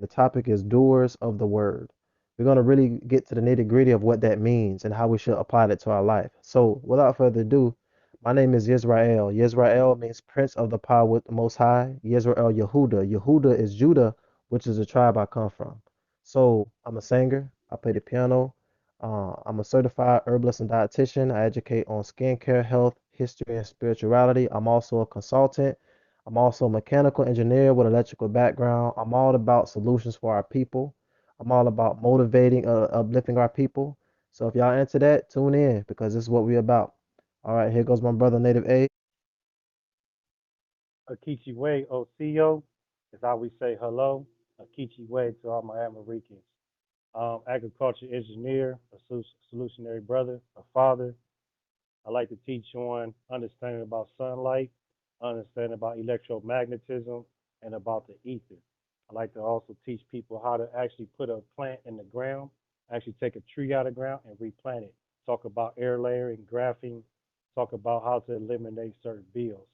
The topic is doers of the word. We're going to really get to the nitty gritty of what that means and how we should apply that to our life. So, without further ado, my name is Yizrael. Yizrael means Prince of the Power with the Most High. Yizrael Yahuda. Yahuda is Judah, which is the tribe I come from. So, I'm a singer. I play the piano. I'm a certified herbalist and dietitian. I educate on skincare, health, history, and spirituality. I'm also a consultant. I'm also a mechanical engineer with electrical background. I'm all about solutions for our people. I'm all about motivating, uplifting our people. So if y'all into that, tune in because this is what we're about. All right, here goes my brother Native A. Akichi Way, OCO, is how we say hello. Akichi Way to all my Americans. Agriculture engineer, a solutionary brother, a father. I like to teach on understanding about sunlight, understanding about electromagnetism, and about the ether. I like to also teach people how to actually put a plant in the ground, actually take a tree out of the ground and replant it. Talk about air layering, graphing, talk about how to eliminate certain bills.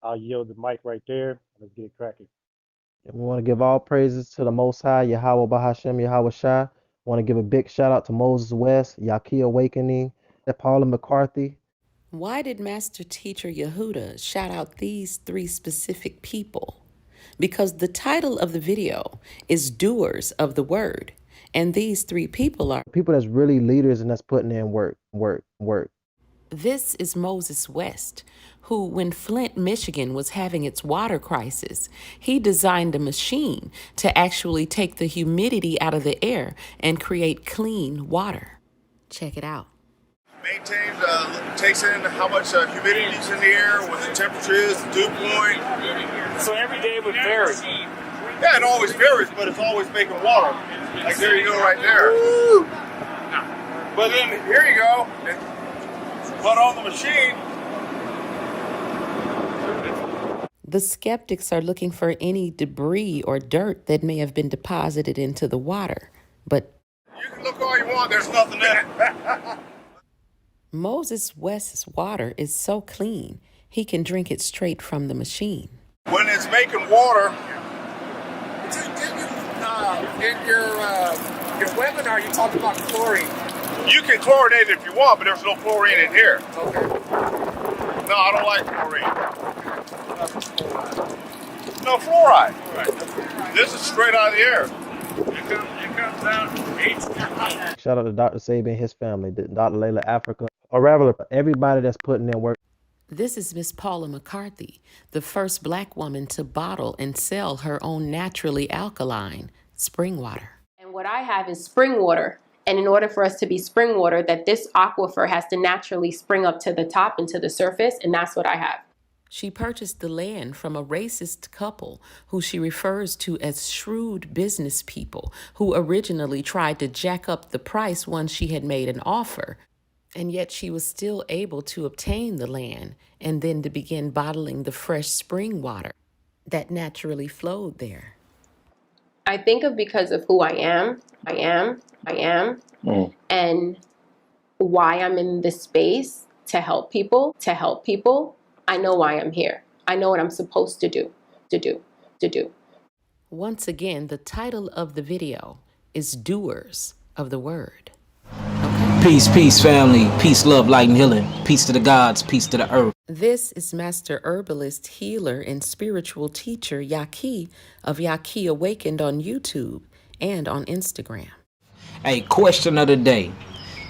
I'll yield the mic right there. Let's get it cracking. And we want to give all praises to the Most High, Yahweh Bahashem, Yahweh Shai. Want to give a big shout out to Moses West, Yaki Awakening, Paula McCarthy. Why did Master Teacher Yahuda shout out these three specific people? Because the title of the video is Doers of the Word, and these three people are. People that's really leaders and that's putting in work, work, work. This is Moses West, who, when Flint, Michigan was having its water crisis, he designed a machine to actually take the humidity out of the air and create clean water. Check it out. Maintains, takes in how much humidity is in the air, what the temperature is, the dew point. So every day would vary. Yeah, it always varies, but it's always making water. Like there you go right there. Woo! But then here you go. Put on the machine. The skeptics are looking for any debris or dirt that may have been deposited into the water, but You can look all you want, there's nothing in it. Moses West's water is so clean, he can drink it straight from the machine. When it's making water, In your webinar, you talked about chlorine. you can chlorinate it if you want, but there's no chlorine in here. Okay. No, I don't like chlorine. No fluoride. This is straight out of the air. It comes out. Shout out to Dr. Sabi and his family, Dr. Layla Africa, Raveler, everybody that's putting in work. This is Miss Paula McCarthy, the first Black woman to bottle and sell her own naturally alkaline spring water. And what I have is spring water. And in order for us to be spring water, that this aquifer has to naturally spring up to the top and to the surface, and that's what I have. She purchased the land from a racist couple who she refers to as shrewd business people who originally tried to jack up the price once she had made an offer. And yet she was still able to obtain the land and then to begin bottling the fresh spring water that naturally flowed there. I think of because of who I am, and why I'm in this space to help people. I know why I'm here. I know what I'm supposed to do. Once again, the title of the video is Doers of the Word. Peace, peace, family. Peace, love, light, and healing. Peace to the gods, peace to the earth. This is Master Herbalist, Healer, and Spiritual Teacher Yaki of Yaki Awakened on YouTube and on Instagram. A question of the day.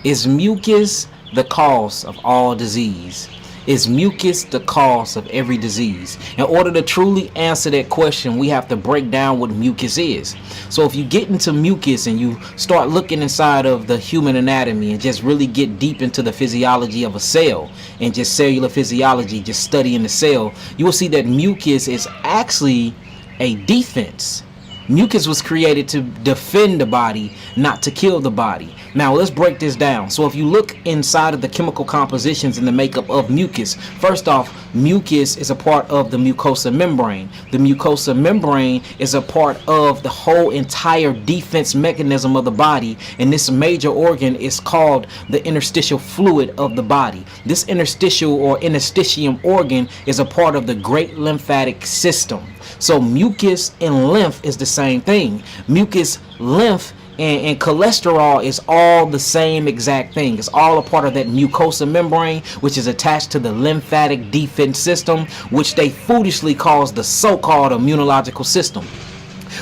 Is mucus the cause of all disease? Is mucus the cause of every disease? In order to truly answer that question, we have to break down what mucus is. So if you get into mucus and you start looking inside of the human anatomy and just really get deep into the physiology of a cell and just cellular physiology, just studying the cell, you will see that mucus is actually a defense. Mucus was created to defend the body, not to kill the body. Now let's break this down. So if you look inside of the chemical compositions and the makeup of mucus, first off, mucus is a part of the mucosa membrane. The mucosa membrane is a part of the whole entire defense mechanism of the body, and this major organ is called the interstitial fluid of the body. This interstitial or interstitium organ is a part of the great lymphatic system. So mucus and lymph is the same thing. Mucus, lymph, and cholesterol is all the same exact thing. It's all a part of that mucosa membrane, which is attached to the lymphatic defense system, which they foolishly calls the so-called immunological system.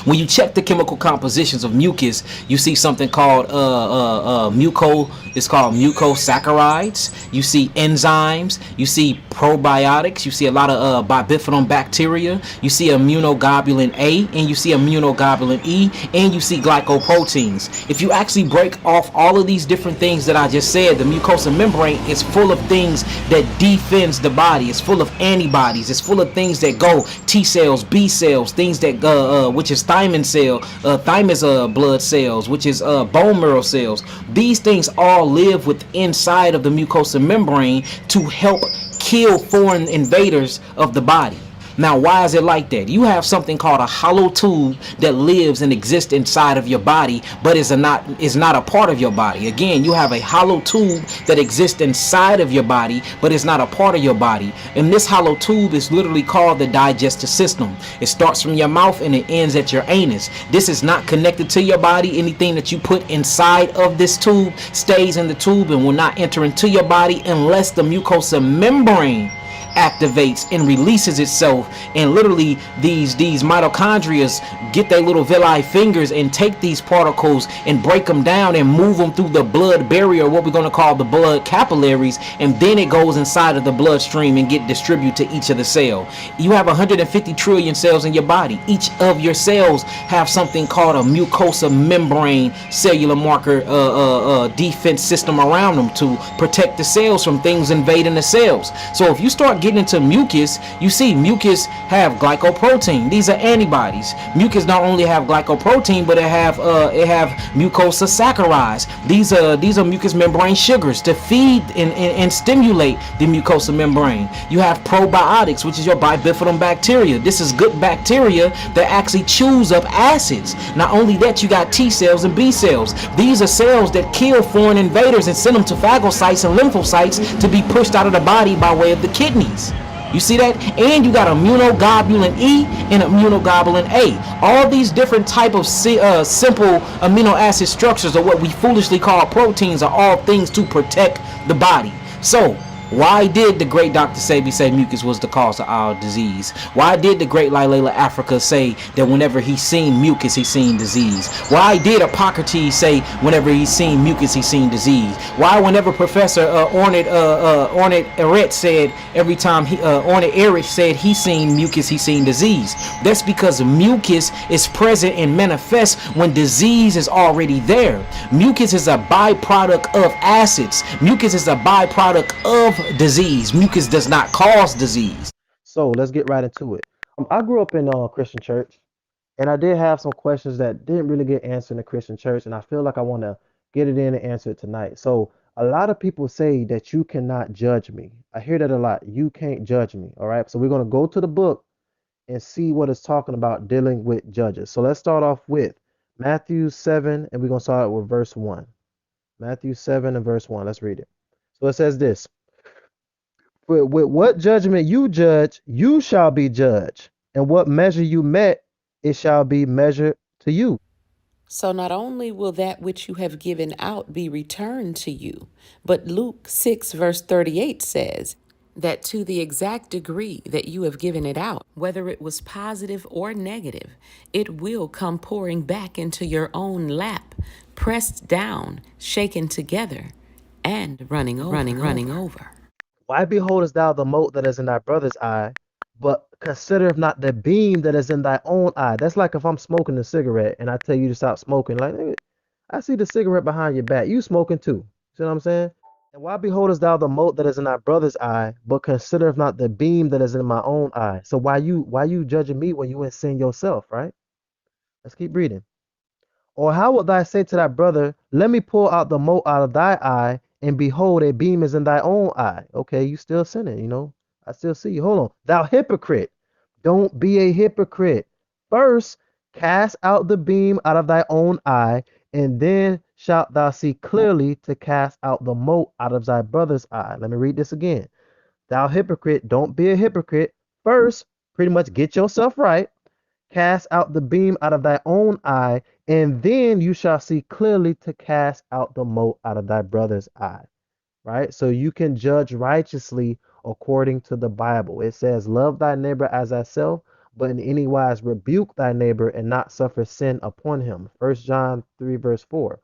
When you check the chemical compositions of mucus, you see something called it's called mucosaccharides. You see enzymes. You see probiotics. You see a lot of bifidum bacteria. You see immunoglobulin A, and you see immunoglobulin E, and you see glycoproteins. If you actually break off all of these different things that I just said, the mucosa membrane is full of things that defends the body. It's full of antibodies. It's full of things that go T cells, B cells, things that which is thymus blood cells, which is bone marrow cells. These things all live with inside of the mucosa membrane to help kill foreign invaders of the body. Now, why is it like that? You have something called a hollow tube that lives and exists inside of your body, but is not a part of your body. Again, you have a hollow tube that exists inside of your body, but is not a part of your body. And this hollow tube is literally called the digestive system. It starts from your mouth and it ends at your anus. This is not connected to your body. Anything that you put inside of this tube stays in the tube and will not enter into your body unless the mucosa membrane activates and releases itself, and literally these mitochondria get their little villi fingers and take these particles and break them down and move them through the blood barrier, what we're going to call the blood capillaries, and then it goes inside of the bloodstream and get distributed to each of the cell. You have 150 trillion cells in your body. Each of your cells have something called a mucosa membrane cellular marker defense system around them to protect the cells from things invading the cells. So if you start getting into mucus, you see mucus have glycoprotein. These are antibodies. Mucus not only have glycoprotein, but it have mucosa saccharides. These are mucous membrane sugars to feed and stimulate the mucosa membrane. You have probiotics, which is your bifidum bacteria. This is good bacteria that actually chews up acids. Not only that, you got T cells and B cells. These are cells that kill foreign invaders and send them to phagocytes and lymphocytes to be pushed out of the body by way of the kidneys. You see that? And you got immunoglobulin E and immunoglobulin A. All these different type of simple amino acid structures, or what we foolishly call proteins, are all things to protect the body. So why did the great Dr. Sebi say mucus was the cause of our disease? Why did the great Lilela Africa say that whenever he seen mucus, he seen disease? Why did Hippocrates say whenever he seen mucus, he seen disease? Why whenever Professor Ornit Eret said every time Ornit Erich said he seen mucus, he seen disease? That's because mucus is present and manifests when disease is already there. Mucus is a byproduct of acids. Mucus is a byproduct of disease. Mucus does not cause disease. So let's get right into it. I grew up in a Christian church, and I did have some questions that didn't really get answered in the Christian church, and I feel like I want to get it in and answer it tonight. So a lot of people say that you cannot judge me. I hear that a lot. You can't judge me. All right. So we're going to go to the book and see what it's talking about dealing with judges. So let's start off with Matthew 7, and we're going to start with verse 1. Matthew 7 and verse 1. Let's read it. So it says this. With what judgment you judge, you shall be judged, and what measure you met, it shall be measured to you. So not only will that which you have given out be returned to you, but Luke 6 verse 38 says that to the exact degree that you have given it out, whether it was positive or negative, it will come pouring back into your own lap, pressed down, shaken together, and running over. Why beholdest thou the mote that is in thy brother's eye, but considereth not the beam that is in thy own eye? That's like if I'm smoking a cigarette and I tell you to stop smoking. Like, nigga, I see the cigarette behind your back. You smoking too. See what I'm saying? And why beholdest thou the mote that is in thy brother's eye, but considereth not the beam that is in my own eye? So why you judging me when you in sin yourself, right? Let's keep reading. Or how wilt thou say to thy brother, let me pull out the mote out of thy eye, and behold, a beam is in thy own eye? Okay, you still sinning, I still see you. Hold on. Thou hypocrite, don't be a hypocrite. First, cast out the beam out of thy own eye, and then shalt thou see clearly to cast out the mote out of thy brother's eye. Let me read this again. Thou hypocrite, don't be a hypocrite. First, pretty much get yourself right. Cast out the beam out of thy own eye, and then you shall see clearly to cast out the mote out of thy brother's eye. Right? So you can judge righteously according to the Bible. It says, love thy neighbor as thyself, but in any wise rebuke thy neighbor and not suffer sin upon him. 1 John 3, verse 4,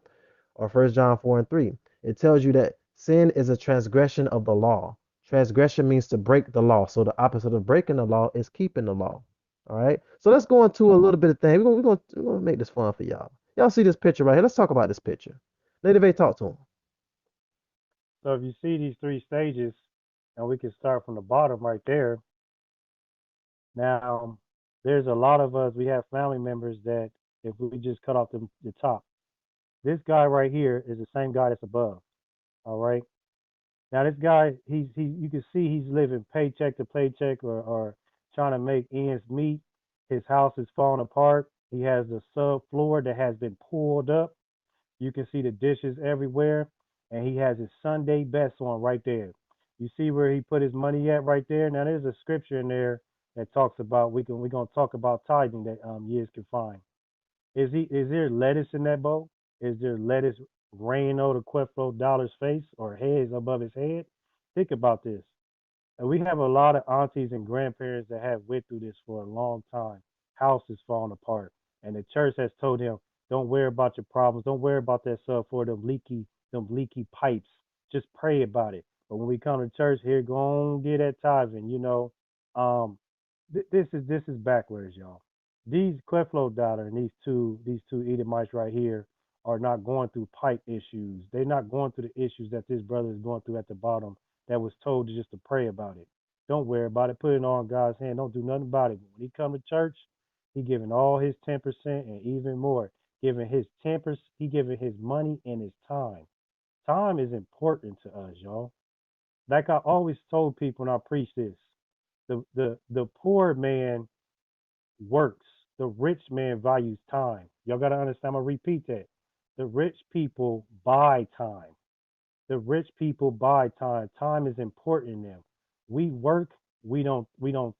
or 1 John 4 and 3. It tells you that sin is a transgression of the law. Transgression means to break the law. So the opposite of breaking the law is keeping the law. All right. So let's go into a little bit of things. We're gonna make this fun for y'all. Y'all see this picture right here? Let's talk about this picture. Native A, talk to him. So if you see these three stages, and we can start from the bottom right there. Now, there's a lot of us, we have family members that if we just cut off the top, this guy right here is the same guy that's above. All right. Now this guy, you can see he's living paycheck to paycheck or trying to make ends meet. His house is falling apart. He has the subfloor that has been pulled up. You can see the dishes everywhere, and he has his Sunday best on right there. You see where he put his money at right there. Now there's a scripture in there that talks about we're gonna talk about tithing that Yiz can find. Is there lettuce in that bowl? Is there lettuce raining over Quefflo Dollar's face or heads above his head? Think about this. And we have a lot of aunties and grandparents that have went through this for a long time. House is falling apart. And the church has told him, don't worry about your problems. Don't worry about that stuff for them leaky pipes. Just pray about it. But when we come to church, here go on get that tithing, you know. This is backwards, y'all. These Quefflo Dollar and these two Edomites right here are not going through pipe issues. They're not going through the issues that this brother is going through at the bottom that was told to just to pray about it. Don't worry about it. Put it on God's hand. Don't do nothing about it. When he come to church, he giving all his 10% and even more. Giving his 10%, he giving his money and his time. Time is important to us, y'all. Like I always told people when I preach this, the poor man works. The rich man values time. Y'all got to understand. I'm going to repeat that. The rich people buy time. The rich people buy time. Time is important in them. We work. We don't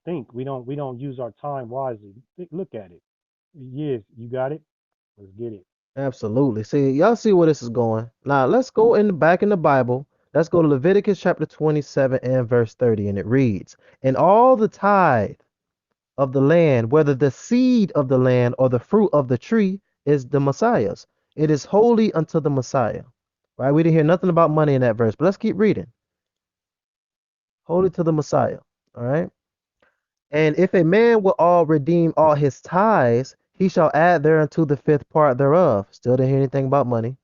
think. We don't use our time wisely. Look at it. Yes, you got it. Let's get it. Absolutely. See, y'all see where this is going. Now let's go in the back in the Bible. Let's go to Leviticus chapter 27 and verse 30, and it reads, and all the tithe of the land, whether the seed of the land or the fruit of the tree, is the Messiah's. It is holy unto the Messiah. Right? We didn't hear nothing about money in that verse, but let's keep reading. Holy to the Messiah. All right. And if a man will all redeem all his tithes, he shall add thereunto the fifth part thereof. Still didn't hear anything about money.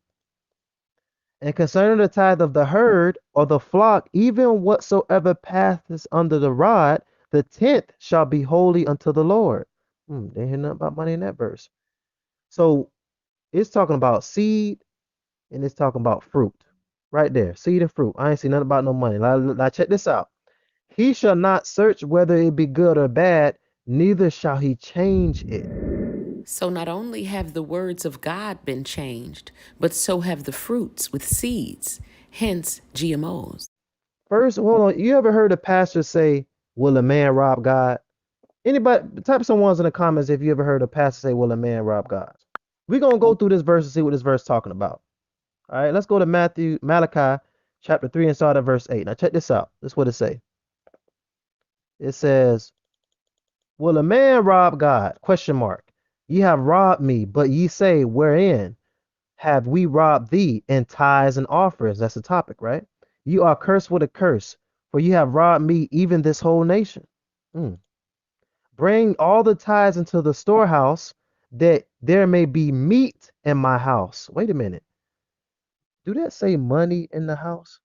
And concerning the tithe of the herd or the flock, even whatsoever passeth under the rod, the tenth shall be holy unto the Lord. Didn't hear nothing about money in that verse. So it's talking about seed and it's talking about fruit. Right there. Seed and fruit. I ain't see nothing about no money. Now check this out. He shall not search whether it be good or bad, neither shall he change it. So not only have the words of God been changed, but so have the fruits with seeds, hence GMOs. First, hold on. You ever heard a pastor say, will a man rob God? Anybody, type some ones in the comments if you ever heard a pastor say, will a man rob God? We're going to go through this verse and see what this verse is talking about. All right, let's go to Malachi chapter 3 and start at verse 8. Now check this out. This is what it say. It says, will a man rob God? Question mark. Ye have robbed me, but ye say, wherein have we robbed thee? In tithes and offerings. That's the topic, right? You are cursed with a curse, for you have robbed me, even this whole nation. Bring all the tithes into the storehouse, that there may be meat in my house. Wait a minute. Do that say money in the house?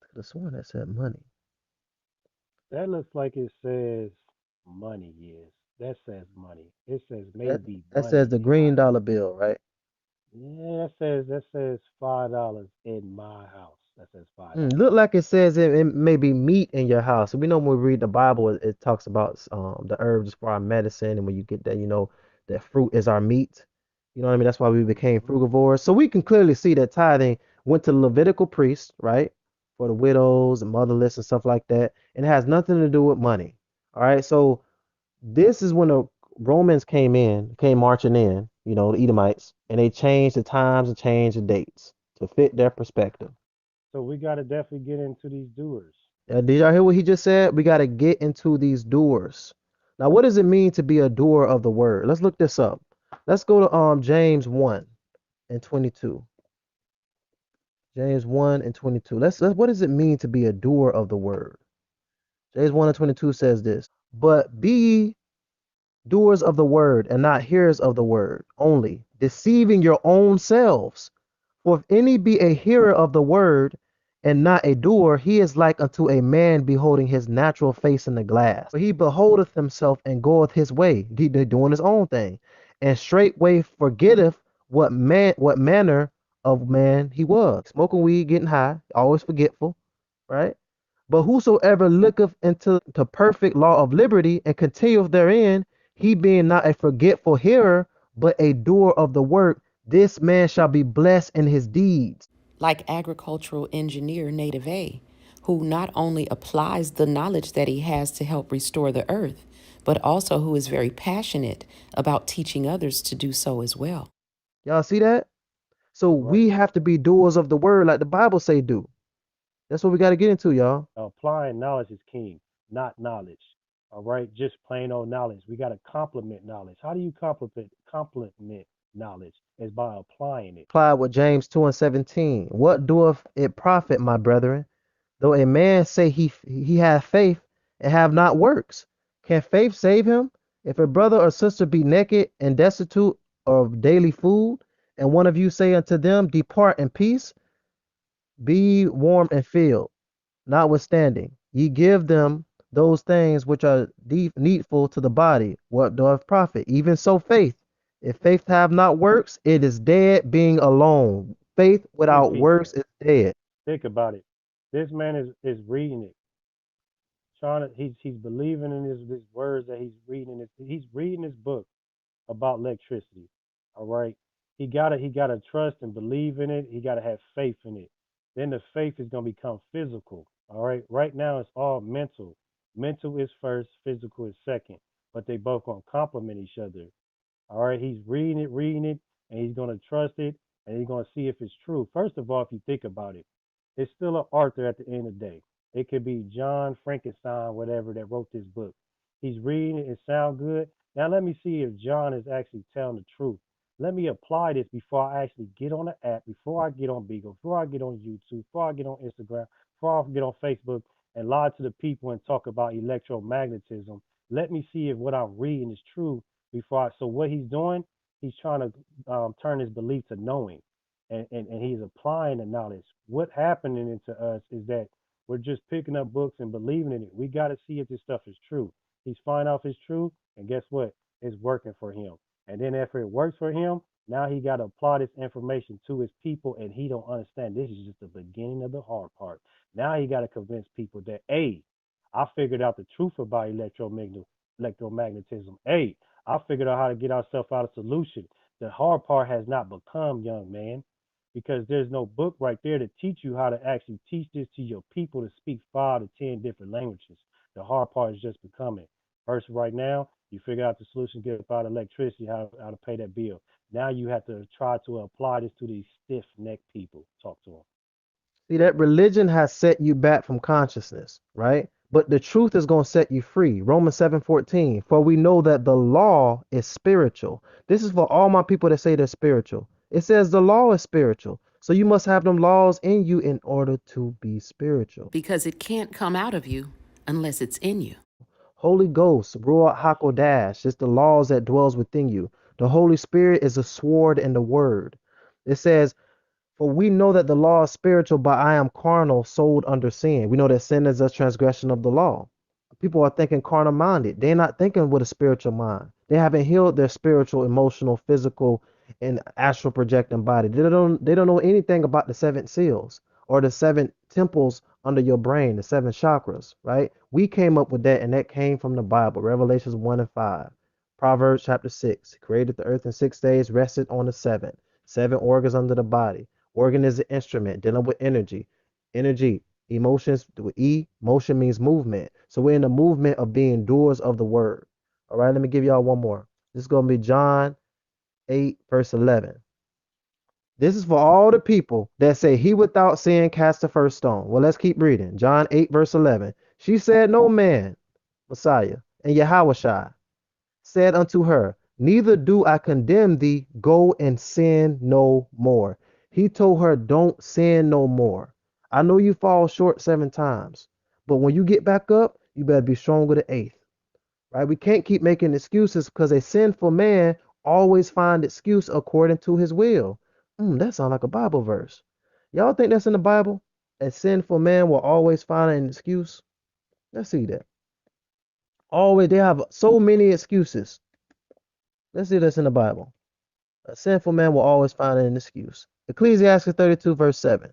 I could have sworn that said money. That looks like it says money. Yes, that says money. It says That, maybe that says money the in my green dollar house. bill, right? Yeah, that says $5 in my house. That says $5. Look like it says it may be meat in your house. We know when we read the Bible, it talks about the herbs for our medicine, and when you get that, that fruit is our meat. You know what I mean? That's why we became Hmm. frugivores. So we can clearly see that tithing went to the Levitical priests, right? For the widows and motherless and stuff like that. And it has nothing to do with money. All right. So This is when the Romans came marching in, the Edomites, and they changed the times and changed the dates to fit their perspective. So we got to definitely get into these doers. Did y'all hear what he just said? We got to get into these doers. Now, what does it mean to be a doer of the word? Let's look this up. Let's go to James 1 and 22. James 1 and 22. What does it mean to be a doer of the word? James 1 and 22 says this, but be ye doers of the word and not hearers of the word only, deceiving your own selves. For if any be a hearer of the word and not a doer, he is like unto a man beholding his natural face in the glass. For he beholdeth himself and goeth his way, doing his own thing, and straightway forgetteth what manner of man he was. Smoking weed, getting high, always forgetful, right? But whosoever looketh into the perfect law of liberty and continueth therein, he being not a forgetful hearer, but a doer of the work, this man shall be blessed in his deeds. Like agricultural engineer Native A, who not only applies the knowledge that he has to help restore the earth, but also who is very passionate about teaching others to do so as well. Y'all see that? So Right. we have to be doers of the word like the Bible say do. That's what we got to get into, y'all. Applying knowledge is king, not knowledge. All right, just plain old knowledge. We got to complement knowledge. How do you complement knowledge? Is by applying it. Apply with James 2 and 17. What doeth it profit, my brethren, though a man say he hath faith and have not works? Can faith save him? If a brother or sister be naked and destitute of daily food, and one of you say unto them, depart in peace, be ye warmed and filled. Notwithstanding, ye give them those things which are needful to the body, what doth profit? Even so faith. If faith have not works, it is dead being alone. Faith Listen, without works people, is dead. think about it. This man is reading it, trying to. He's believing in his words that he's reading. He's reading this book about electricity. All right. He gotta trust and believe in it. He gotta have faith in it. Then the faith is gonna become physical. All right. Right now it's all mental. Mental is first, physical is second. But they both gonna complement each other. All right, he's reading it, and he's going to trust it, and he's going to see if it's true. First of all, if you think about it, it's still an author at the end of the day. It could be John Frankenstein, whatever, that wrote this book. He's reading it, it sounds good. Now let me see if John is actually telling the truth. Let me apply this before I actually get on the app, before I get on Beagle, before I get on YouTube, before I get on Instagram, before I get on Facebook and lie to the people and talk about electromagnetism. Let me see if what I'm reading is true before I, so what he's doing, he's trying to turn his belief to knowing, and he's applying the knowledge. What happening into us is that we're just picking up books and believing in it. We got to see if this stuff is true. He's finding out if it's true, and guess what? It's working for him. And then after it works for him, now he got to apply this information to his people, and he don't understand. This is just the beginning of the hard part. Now he got to convince people that, hey, I figured out the truth about electromagnetism. Hey, I figured out how to get ourselves out of solution. The hard part has not become, young man, because there's no book right there to teach you how to actually teach this to your people to speak 5 to 10 different languages. The hard part is just becoming. First, right now, you figure out the solution, get up out of electricity, how to pay that bill. Now you have to try to apply this to these stiff necked people. Talk to them. See, that religion has set you back from consciousness, right? But the truth is going to set you free. Romans 7:14. For we know that the law is spiritual. This is for all my people that say they're spiritual. It says the law is spiritual. So you must have them laws in you in order to be spiritual. Because it can't come out of you unless it's in you. Holy Ghost, Ruach HaKodesh, it's the laws that dwells within you. The Holy Spirit is a sword and the word. It says, for we know that the law is spiritual, but I am carnal, sold under sin. We know that sin is a transgression of the law. People are thinking carnal minded. They're not thinking with a spiritual mind. They haven't healed their spiritual, emotional, physical, and astral projecting body. They don't know anything about the seven seals or the seven temples under your brain, the seven chakras, right? We came up with that, and that came from the Bible, Revelations 1 and 5. Proverbs chapter 6, created the earth in 6 days, rested on the seventh. Seven organs under the body. Organ is an instrument dealing with energy. Energy, emotions with E, motion means movement. So we're in the movement of being doers of the word. All right, let me give y'all one more. This is going to be John 8, verse 11. This is for all the people that say, he without sin cast the first stone. Well, let's keep reading. John 8, verse 11. She said, no man, Messiah, and Yahushua said unto her, neither do I condemn thee, go and sin no more. He told her, don't sin no more. I know you fall short 7 times, but when you get back up, you better be stronger the 8th. Right? We can't keep making excuses because a sinful man always find excuse according to his will. That sounds like a Bible verse. Y'all think that's in the Bible? A sinful man will always find an excuse. Let's see that. Always, they have so many excuses. Let's see that's in the Bible. A sinful man will always find an excuse. Ecclesiastes 32, verse 7.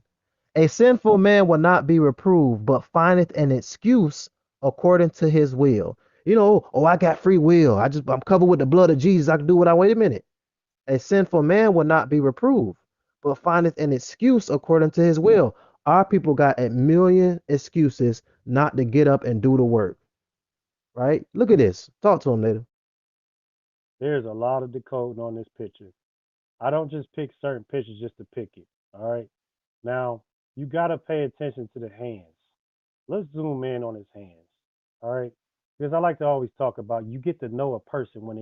A sinful man will not be reproved, but findeth an excuse according to his will. You know, oh, I got free will. I'm covered with the blood of Jesus. I can do what I wait a minute. A sinful man will not be reproved, but findeth an excuse according to his will. Our people got a million excuses not to get up and do the work. Right? Look at this. Talk to him later. There's a lot of decoding on this picture. I don't just pick certain pictures just to pick it. All right. Now, you got to pay attention to the hands. Let's zoom in on his hands. All right. Because I like to always talk about you get to know a person when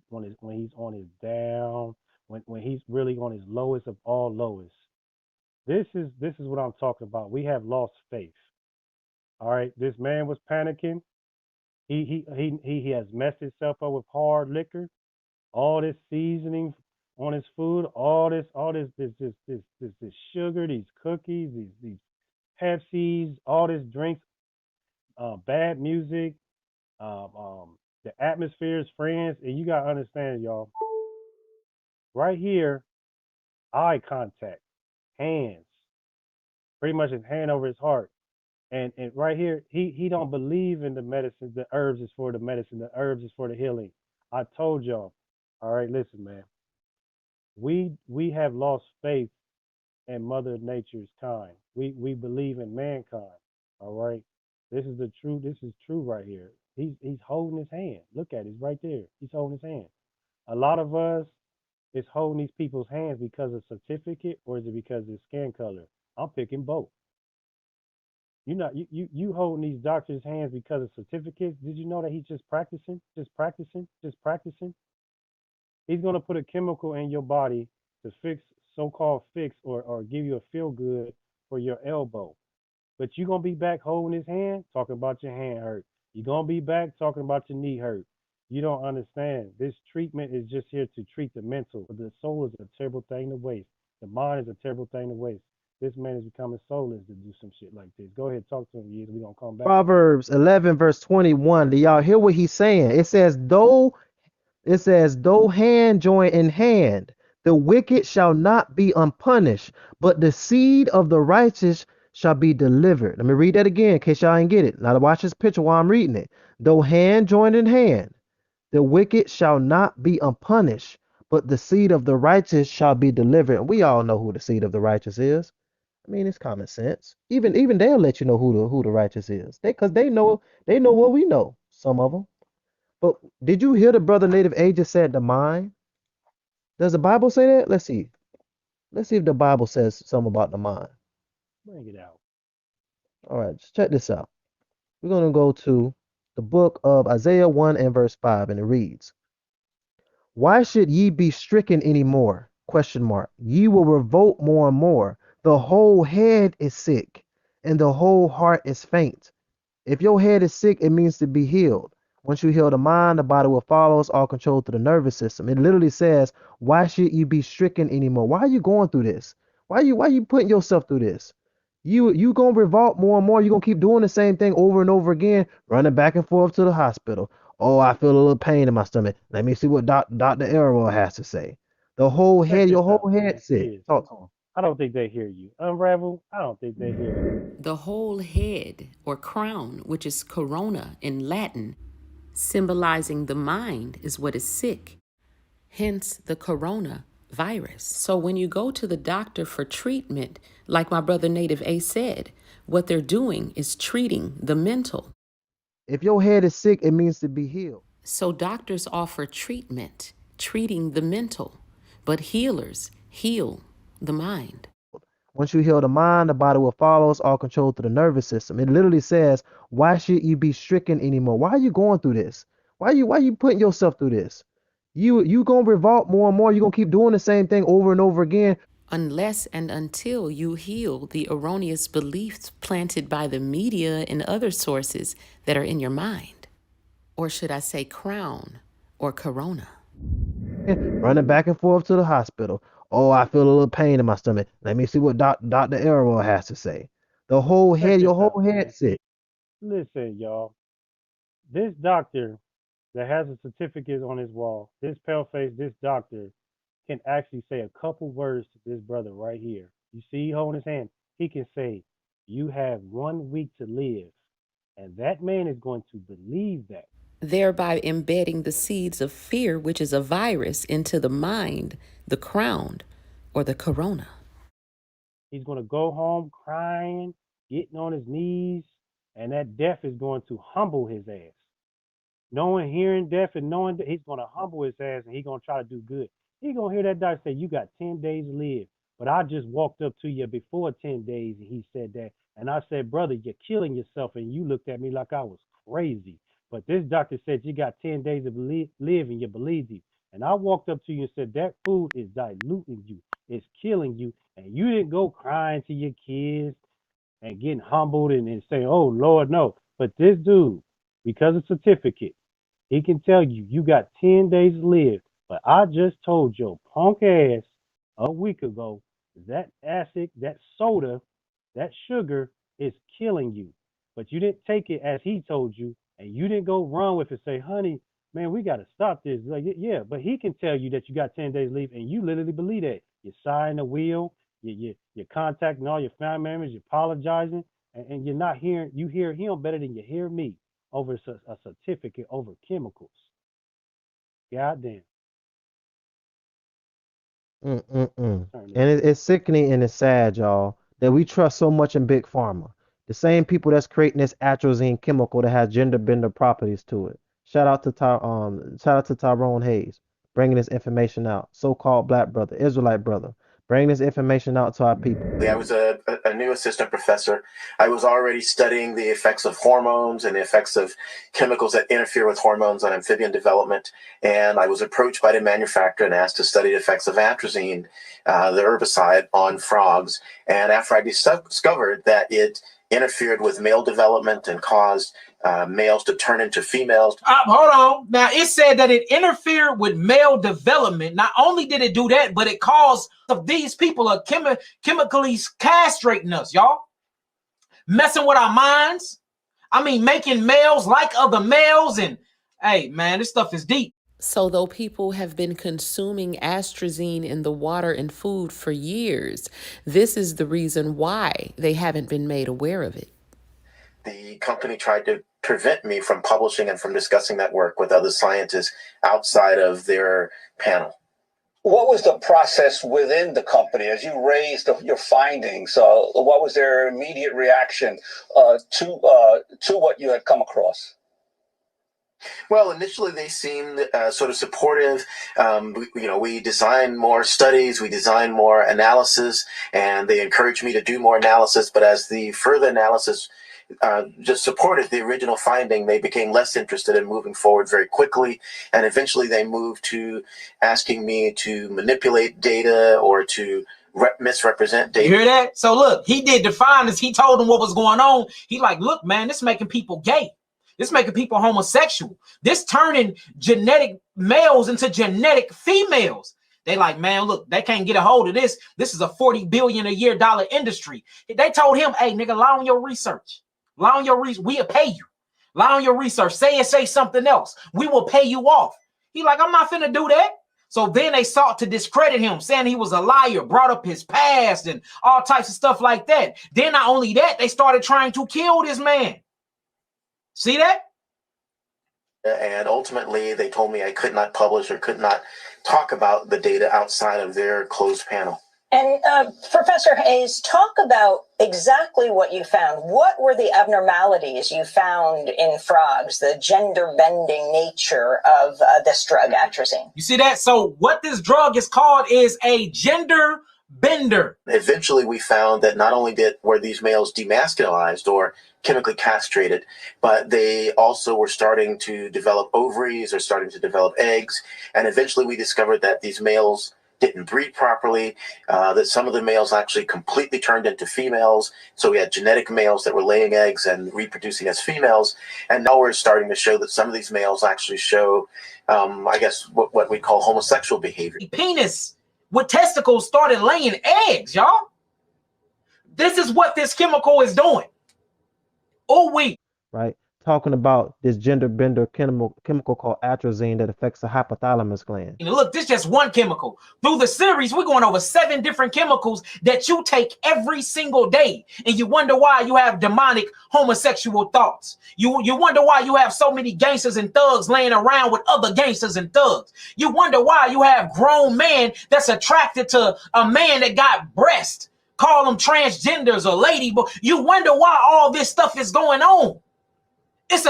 when he's on his down, when he's really on his lowest of all lowest. This is what I'm talking about. We have lost faith. All right. This man was panicking. He has messed himself up with hard liquor, all this seasoning on his food, all this sugar, these cookies, these Pepsis, all this drinks, bad music, the atmosphere is friends, and you gotta understand, y'all. Right here, eye contact, hands, pretty much his hand over his heart, and right here, he don't believe in the medicine. The herbs is for the medicine. The herbs is for the healing. I told y'all. All right, listen, man. We have lost faith in Mother Nature's kind. We believe in mankind. All right. This is the true. This is true right here. He's holding his hand. Look at it. He's right there. He's holding his hand. A lot of us is holding these people's hands because of certificate, or is it because of skin color? I'm picking both. You not you holding these doctors' hands because of certificates. Did you know that he's just practicing, just practicing, just practicing? He's gonna put a chemical in your body to fix, so-called fix, or give you a feel good for your elbow. But you're gonna be back holding his hand, talking about your hand hurt. You're gonna be back talking about your knee hurt. You don't understand. This treatment is just here to treat the mental. But the soul is a terrible thing to waste. The mind is a terrible thing to waste. This man is becoming soulless to do some shit like this. Go ahead, talk to him, Yeez. We're gonna come back. Proverbs 11, verse 21. Do y'all hear what he's saying? Though hand join in hand, the wicked shall not be unpunished, but the seed of the righteous shall be delivered. Let me read that again in case y'all ain't get it. Now watch this picture while I'm reading it. Though hand join in hand, the wicked shall not be unpunished, but the seed of the righteous shall be delivered. And we all know who the seed of the righteous is. I mean, it's common sense. Even they'll let you know who the righteous is. Because they know what we know. Some of them. But did you hear the brother Native Ages said the mind? Does the Bible say that? Let's see. Let's see if the Bible says something about the mind. Bring it out. All right, just check this out. We're going to go to the book of Isaiah 1 and verse 5, and it reads, why should ye be stricken any more? Question mark. Ye will revolt more and more. The whole head is sick, and the whole heart is faint. If your head is sick, it means to be healed. Once you heal the mind, the body will follow. It's all controlled through the nervous system. It literally says, why should you be stricken anymore? Why are you going through this? Why you putting yourself through this? You gonna revolt more and more. You're gonna keep doing the same thing over and over again, running back and forth to the hospital. Oh, I feel a little pain in my stomach. Let me see what Dr. Elroy has to say. The whole Check head, this your out. whole head sick. Yeez. Talk to him. I don't think they hear you. Unravel. I don't think they hear you. The whole head or crown, which is corona in Latin, symbolizing the mind, is what is sick. Hence the corona virus. So when you go to the doctor for treatment, like my brother Native A said, what they're doing is treating the mental. If your head is sick, it means to be healed. So doctors offer treatment, treating the mental, but healers heal the mind. Once you heal the mind, the body will follow. It's all controlled through the nervous system. It literally says, why should you be stricken anymore? Why are you going through this? Why you putting yourself through this? You gonna revolt more and more. You're gonna keep doing the same thing over and over again. Unless and until you heal the erroneous beliefs planted by the media and other sources that are in your mind. Or should I say crown or corona? Running back and forth to the hospital. Oh, I feel a little pain in my stomach. Let me see what Dr. Arrow has to say. The whole Check head, this your out. whole head sick. Listen, y'all. This doctor that has a certificate on his wall, this pale-face, this doctor can actually say a couple words to this brother right here. You see, he holding his hand. He can say, "You have 1 week to live," and that man is going to believe that. Thereby embedding the seeds of fear, which is a virus, into the mind, the crown, or the corona. He's going to go home crying, getting on his knees, and that death is going to humble his ass. Knowing, hearing death and knowing that he's going to humble his ass and he's going to try to do good. He's going to hear that doctor say, "You got 10 days to live." But I just walked up to you before 10 days and he said that. And I said, "Brother, you're killing yourself." And you looked at me like I was crazy. But this doctor said, "You got 10 days to live," and you believed him. And I walked up to you and said, "That food is diluting you. It's killing you." And you didn't go crying to your kids and getting humbled and saying, "Oh, Lord, no." But this dude, because of certificate, he can tell you, "You got 10 days to live." But I just told your punk ass a week ago that acid, that soda, that sugar is killing you. But you didn't take it as he told you, and you didn't go run with it, say, "Honey, man, we got to stop this." Like, yeah, but he can tell you that you got 10 days to live, and you literally believe that. You're signing the wheel, you're contacting all your family members, you're apologizing, and you're not hearing, you hear him better than you hear me over a certificate over chemicals. Goddamn. Mm-mm-mm. Turn this And off. it's sickening and it's sad, y'all, that we trust so much in big pharma. The same people that's creating this atrazine chemical that has gender bender properties to it. Shout out to Tyrone Hayes bringing this information out. So-called black brother, Israelite brother, bringing this information out to our people. I was a new assistant professor. I was already studying the effects of hormones and the effects of chemicals that interfere with hormones on amphibian development. And I was approached by the manufacturer and asked to study the effects of atrazine, the herbicide, on frogs. And after I discovered that it interfered with male development and caused males to turn into females. Hold on. Now, it said that it interfered with male development. Not only did it do that, but it caused of these people are chemically castrating us, y'all. Messing with our minds. I mean, making males like other males. And hey, man, this stuff is deep. So, though people have been consuming atrazine in the water and food for years, this is the reason why they haven't been made aware of it. The company tried to prevent me from publishing and from discussing that work with other scientists outside of their panel. What was the process within the company as you raised your findings? What was their immediate reaction to what you had come across? Well, initially they seemed sort of supportive. We designed more studies, we designed more analysis, and they encouraged me to do more analysis. But as the further analysis just supported the original finding, they became less interested in moving forward very quickly. And eventually they moved to asking me to manipulate data or to misrepresent data. You hear that? So look, he did the findings. He told them what was going on. He like, look, man, this making people gay. This making people homosexual. This turning genetic males into genetic females. They like, man, look, they can't get a hold of this. This is a $40 billion a year industry. They told him, hey, nigga, lie on your research. Lie on your research. We'll pay you. Lie on your research. Say something else. We will pay you off. He like, I'm not finna do that. So then they sought to discredit him, saying he was a liar, brought up his past and all types of stuff like that. Then not only that, they started trying to kill this man. See that? And ultimately, they told me I could not publish or could not talk about the data outside of their closed panel. And Professor Hayes, talk about exactly what you found. What were the abnormalities you found in frogs, the gender bending nature of this drug, atrazine? You see that? So what this drug is called is a gender bender. Eventually, we found that not only were these males demasculinized or chemically castrated, but they also were starting to develop ovaries or starting to develop eggs. And eventually, we discovered that these males didn't breed properly, that some of the males actually completely turned into females. So we had genetic males that were laying eggs and reproducing as females. And now we're starting to show that some of these males actually show, I guess, what we call homosexual behavior. Penis with testicles started laying eggs, y'all. This is what this chemical is doing. Oh, wait. Right? Talking about this gender bender chemical called atrazine that affects the hypothalamus gland. Look, this is just one chemical. Through the series, we're going over 7 different chemicals that you take every single day. And you wonder why you have demonic homosexual thoughts. You wonder why you have so many gangsters and thugs laying around with other gangsters and thugs. You wonder why you have grown men that's attracted to a man that got breasts. Call them transgenders or lady, but you wonder why all this stuff is going on. It's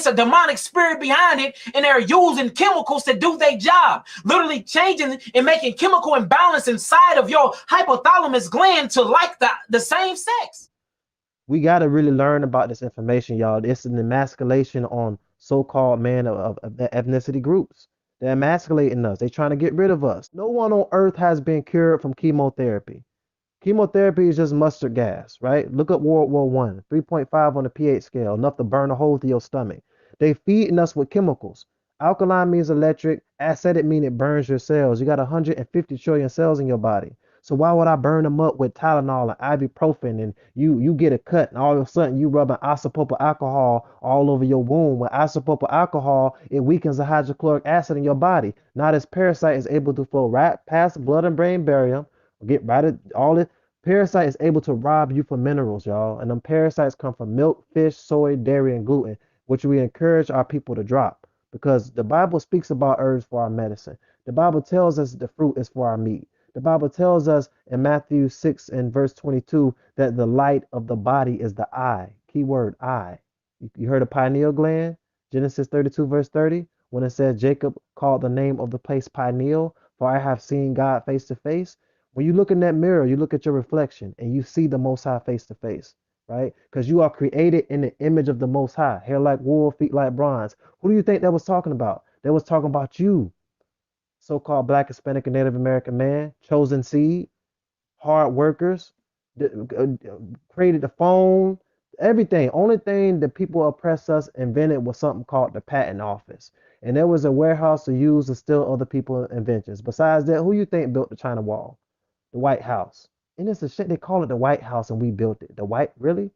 a demonic spirit behind it, and they're using chemicals to do their job, literally changing and making chemical imbalance inside of your hypothalamus gland to like the same sex. We got to really learn about this information, y'all. It's an emasculation on so-called men of ethnicity groups. They're emasculating us. They're trying to get rid of us. No one on earth has been cured from chemotherapy. Chemotherapy is just mustard gas, right? Look up World War One, 3.5 on the pH scale, enough to burn a hole through your stomach. They feeding us with chemicals. Alkaline means electric. Acidic means it burns your cells. You got 150 trillion cells in your body. So why would I burn them up with Tylenol and ibuprofen and you get a cut and all of a sudden you rubbing isopropyl alcohol all over your wound? When isopropyl alcohol, it weakens the hydrochloric acid in your body. Now this parasite is able to flow right past blood and brain barrier, get right at all this. Parasite is able to rob you for minerals, y'all. And them parasites come from milk, fish, soy, dairy, and gluten, which we encourage our people to drop. Because the Bible speaks about herbs for our medicine. The Bible tells us the fruit is for our meat. The Bible tells us in Matthew 6 and verse 22 that the light of the body is the eye. Keyword eye. You heard of pineal gland? Genesis 32 verse 30, when it says Jacob called the name of the place Pineal, for I have seen God face to face. When you look in that mirror, you look at your reflection and you see the Most High face to face, right? Because you are created in the image of the Most High. Hair like wool, feet like bronze. Who do you think that was talking about? That was talking about you, so-called Black, Hispanic, and Native American man, chosen seed, hard workers, created the phone, everything. Only thing that people oppress us invented was something called the patent office. And there was a warehouse to use to steal other people's inventions. Besides that, who you think built the China Wall? The White House. And it's a shit they call it the White House and we built it. The white really?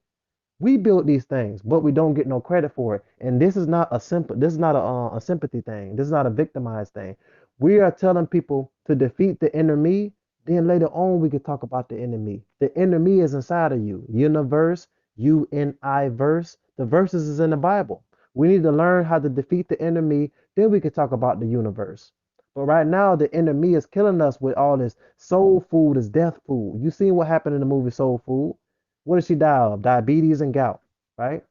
We built these things, but we don't get no credit for it. And this is not a sympathy thing. This is not a victimized thing. We are telling people to defeat the inner me. Then later on, we could talk about the enemy. The inner me is inside of you. Universe, UNI verse. The verses is in the Bible. We need to learn how to defeat the enemy. Then we could talk about the universe. But right now, the enemy is killing us with all this soul food is death food. You seen what happened in the movie Soul Food? What did she die of? Diabetes and gout, right?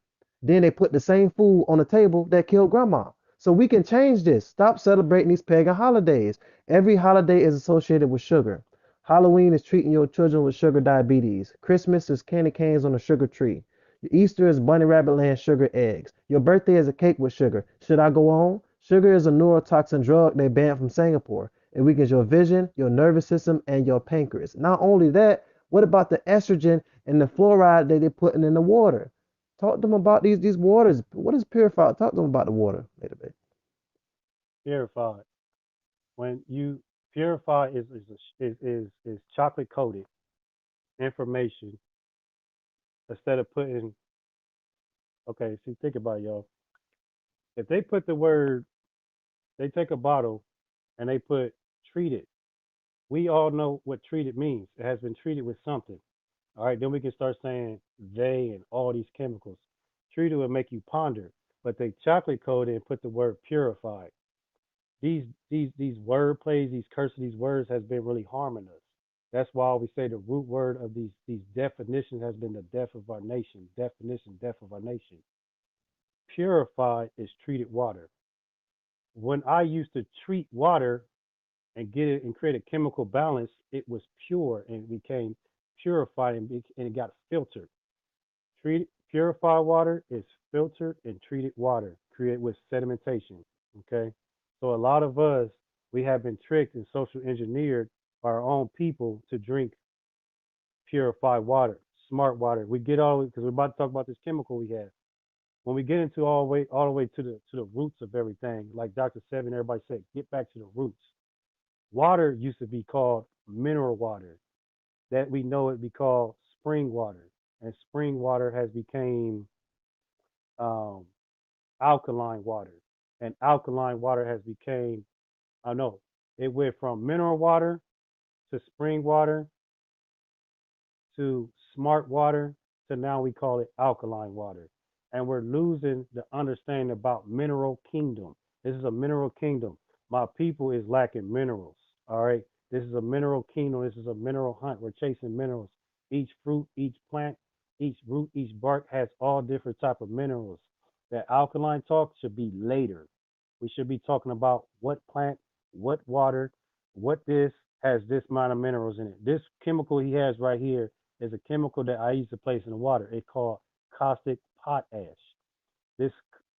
Then they put the same food on the table that killed grandma. So we can change this. Stop celebrating these pagan holidays. Every holiday is associated with sugar. Halloween is treating your children with sugar diabetes. Christmas is candy canes on a sugar tree. Easter is bunny rabbit land sugar eggs. Your birthday is a cake with sugar. Should I go on? Sugar is a neurotoxin drug they banned from Singapore. It weakens your vision, your nervous system, and your pancreas. Not only that, what about the estrogen and the fluoride that they're putting in the water? Talk to them about these waters. What is purified? Talk to them about the water a little bit. Purified. When you purify is chocolate coated information instead of putting. Okay, see, think about it, y'all. If they put the word, they take a bottle and they put treated. We all know what treated means. It has been treated with something. All right, then we can start saying they and all these chemicals. Treated will make you ponder, but they chocolate coated and put the word purified. These word plays, these curses, these words has been really harming us. That's why we say the root word of these definitions has been the death of our nation. Definition, death of our nation. Purified is treated water. When I used to treat water and get it and create a chemical balance, it was pure and became purified and it got filtered. Purified water is filtered and treated water created with sedimentation. Okay, so a lot of us we have been tricked and social engineered by our own people to drink purified water, smart water. We get all because we're about to talk about this chemical we have. When we get into all the way to the roots of everything, like Dr. Seven, everybody said, get back to the roots. Water used to be called mineral water. That we know it be called spring water, and spring water has became um, alkaline water, and alkaline water has became I know it went from mineral water to spring water to smart water to now we call it alkaline water. And we're losing the understanding about mineral kingdom. This is a mineral kingdom. My people is lacking minerals. All right. This is a mineral kingdom. This is a mineral hunt. We're chasing minerals. Each fruit, each plant, each root, each bark has all different type of minerals. That alkaline talk should be later. We should be talking about what plant, what water, what this has this amount of minerals in it. This chemical he has right here is a chemical that I used to place in the water. It's called caustic potash. This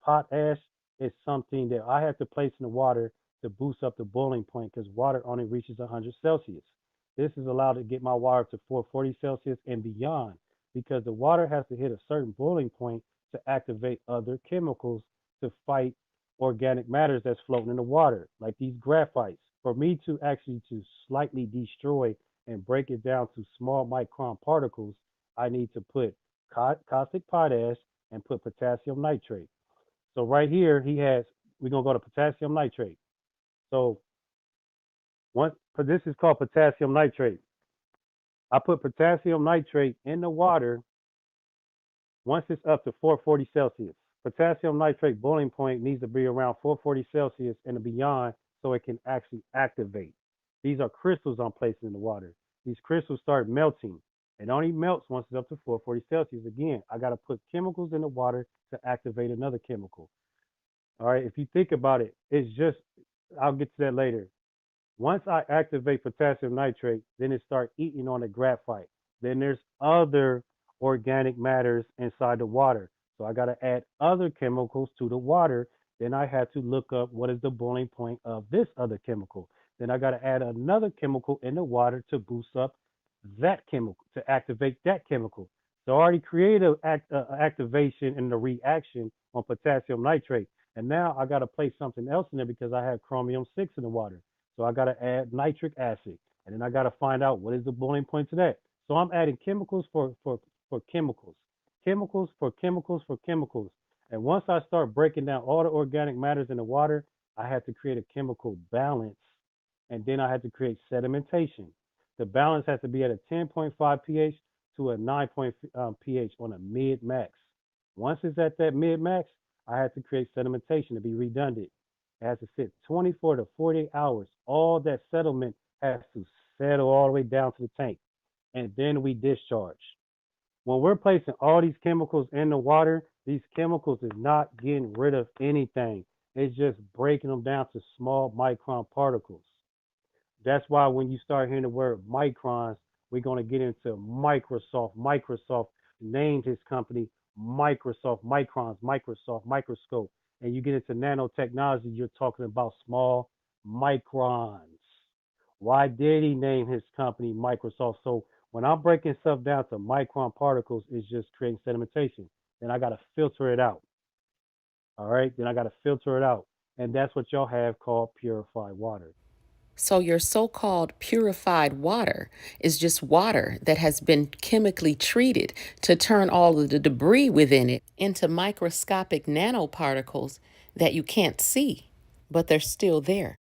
potash is something that I have to place in the water to boost up the boiling point because water only reaches 100 Celsius. This is allowed to get my water to 440 Celsius and beyond because the water has to hit a certain boiling point to activate other chemicals to fight organic matters that's floating in the water, like these graphites. For me to actually to slightly destroy and break it down to small micron particles, I need to put caustic potash and put potassium nitrate. So right here, we're going to go to potassium nitrate. So this is called potassium nitrate. I put potassium nitrate in the water once it's up to 440 Celsius. Potassium nitrate boiling point needs to be around 440 Celsius and beyond so it can actually activate. These are crystals I'm placing in the water. These crystals start melting. It only melts once it's up to 440 Celsius. Again, I got to put chemicals in the water to activate another chemical. All right, if you think about it, I'll get to that later. Once I activate potassium nitrate, then it starts eating on the graphite. Then there's other organic matters inside the water. So I got to add other chemicals to the water. Then I had to look up what is the boiling point of this other chemical. Then I got to add another chemical in the water to boost up that chemical, to activate that chemical. So I already created an activation in the reaction on potassium nitrate. And now I got to place something else in there because I have chromium 6 in the water. So I got to add nitric acid, and then I got to find out what is the boiling point to that. So I'm adding chemicals for chemicals, chemicals for chemicals for chemicals. And once I start breaking down all the organic matters in the water, I had to create a chemical balance, and then I had to create sedimentation. The balance has to be at a 10.5 pH to a 9 pH on a mid max. Once it's at that mid max, I had to create sedimentation to be redundant. It has to sit 24 to 48 hours. All that settlement has to settle all the way down to the tank. And then we discharge. When we're placing all these chemicals in the water, these chemicals is not getting rid of anything. It's just breaking them down to small micron particles. That's why when you start hearing the word microns, we're going to get into Microsoft. Microsoft named his company Microsoft Microns, Microsoft Microscope. And you get into nanotechnology, you're talking about small microns. Why did he name his company Microsoft? So when I'm breaking stuff down to micron particles, it's just creating sedimentation. Then I got to filter it out. All right. Then I got to filter it out. And that's what y'all have called purified water. So, your so called purified water is just water that has been chemically treated to turn all of the debris within it into microscopic nanoparticles that you can't see, but they're still there.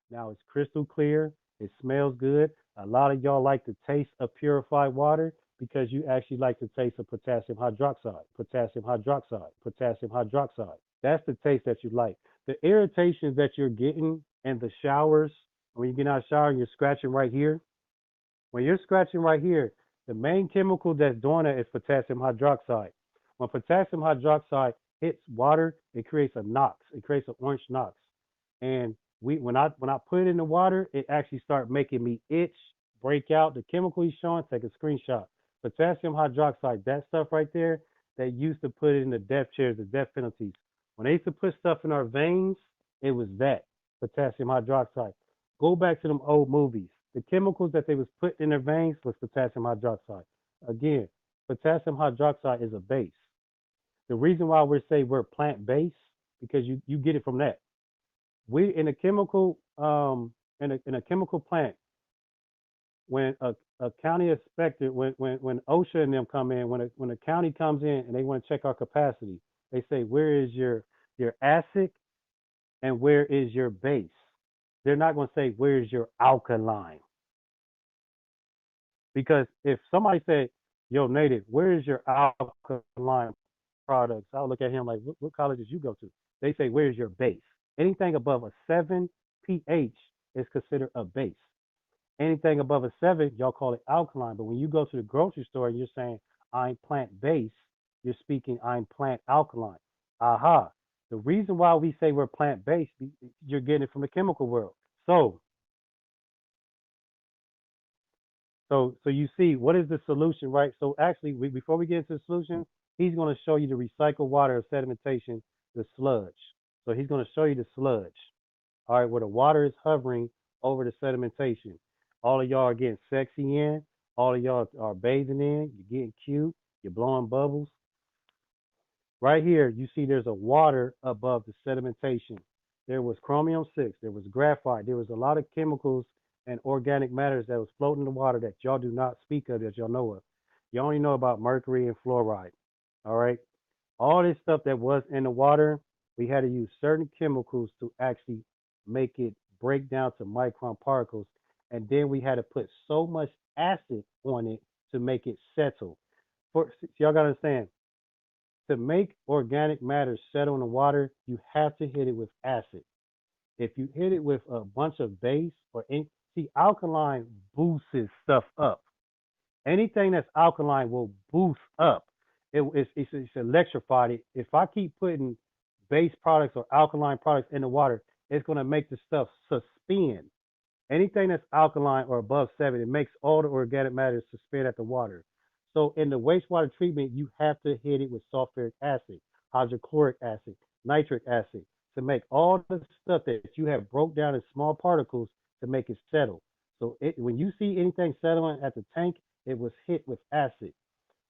Now it's crystal clear. It smells good. A lot of y'all like the taste of purified water because you actually like the taste of potassium hydroxide, potassium hydroxide, potassium hydroxide. That's the taste that you like. The irritations that you're getting in the showers, when you get out of the shower and you're scratching right here, When you're scratching right here, the main chemical that's doing it is potassium hydroxide. When potassium hydroxide hits water, it creates a NOx. It creates an orange NOx. And when I put it in the water, it actually started making me itch, break out. The chemical he's showing, take a screenshot. Potassium hydroxide, that stuff right there, they used to put it in the death chairs, the death penalties. When they used to put stuff in our veins, it was that potassium hydroxide. Go back to them old movies. The chemicals that they was putting in their veins was potassium hydroxide. Again, potassium hydroxide is a base. The reason why we say we're plant-based because you get it from that. We in a chemical in a chemical plant, when a county inspector, when OSHA and them come in, when a county comes in and they want to check our capacity, they say, where is your acid and where is your base? They're not going to say, where is your alkaline? Because if somebody said, yo, native, where is your alkaline products? I'll look at him like, what college did you go to? They say, where's your base? Anything above a 7 pH is considered a base. Anything above a 7, y'all call it alkaline. But when you go to the grocery store and you're saying, I'm plant-based, you're speaking, I'm plant alkaline. Aha. The reason why we say we're plant-based, you're getting it from the chemical world. So you see, what is the solution, right? So actually, before we get into the solution, he's going to show you the recycled water of sedimentation, the sludge. So he's going to show you the sludge, all right, where the water is hovering over the sedimentation. All of y'all are getting sexy in. All of y'all are bathing in. You're getting cute. You're blowing bubbles. Right here, you see there's a water above the sedimentation. There was chromium-6. There was graphite. There was a lot of chemicals and organic matters that was floating in the water that y'all do not speak of, that y'all know of. You only know about mercury and fluoride. All right. All this stuff that was in the water, we had to use certain chemicals to actually make it break down to micron particles. And then we had to put so much acid on it to make it settle. Y'all got to understand, to make organic matter settle in the water, you have to hit it with acid. If you hit it with a bunch of base see, alkaline boosts stuff up. Anything that's alkaline will boost up. It's electrified. If I keep putting base products or alkaline products in the water, it's going to make the stuff suspend. Anything that's alkaline or above 7, it makes all the organic matter suspend at the water. So in the wastewater treatment, you have to hit it with sulfuric acid, hydrochloric acid, nitric acid to make all the stuff that you have broke down in small particles to make it settle. So when you see anything settling at the tank, it was hit with acid.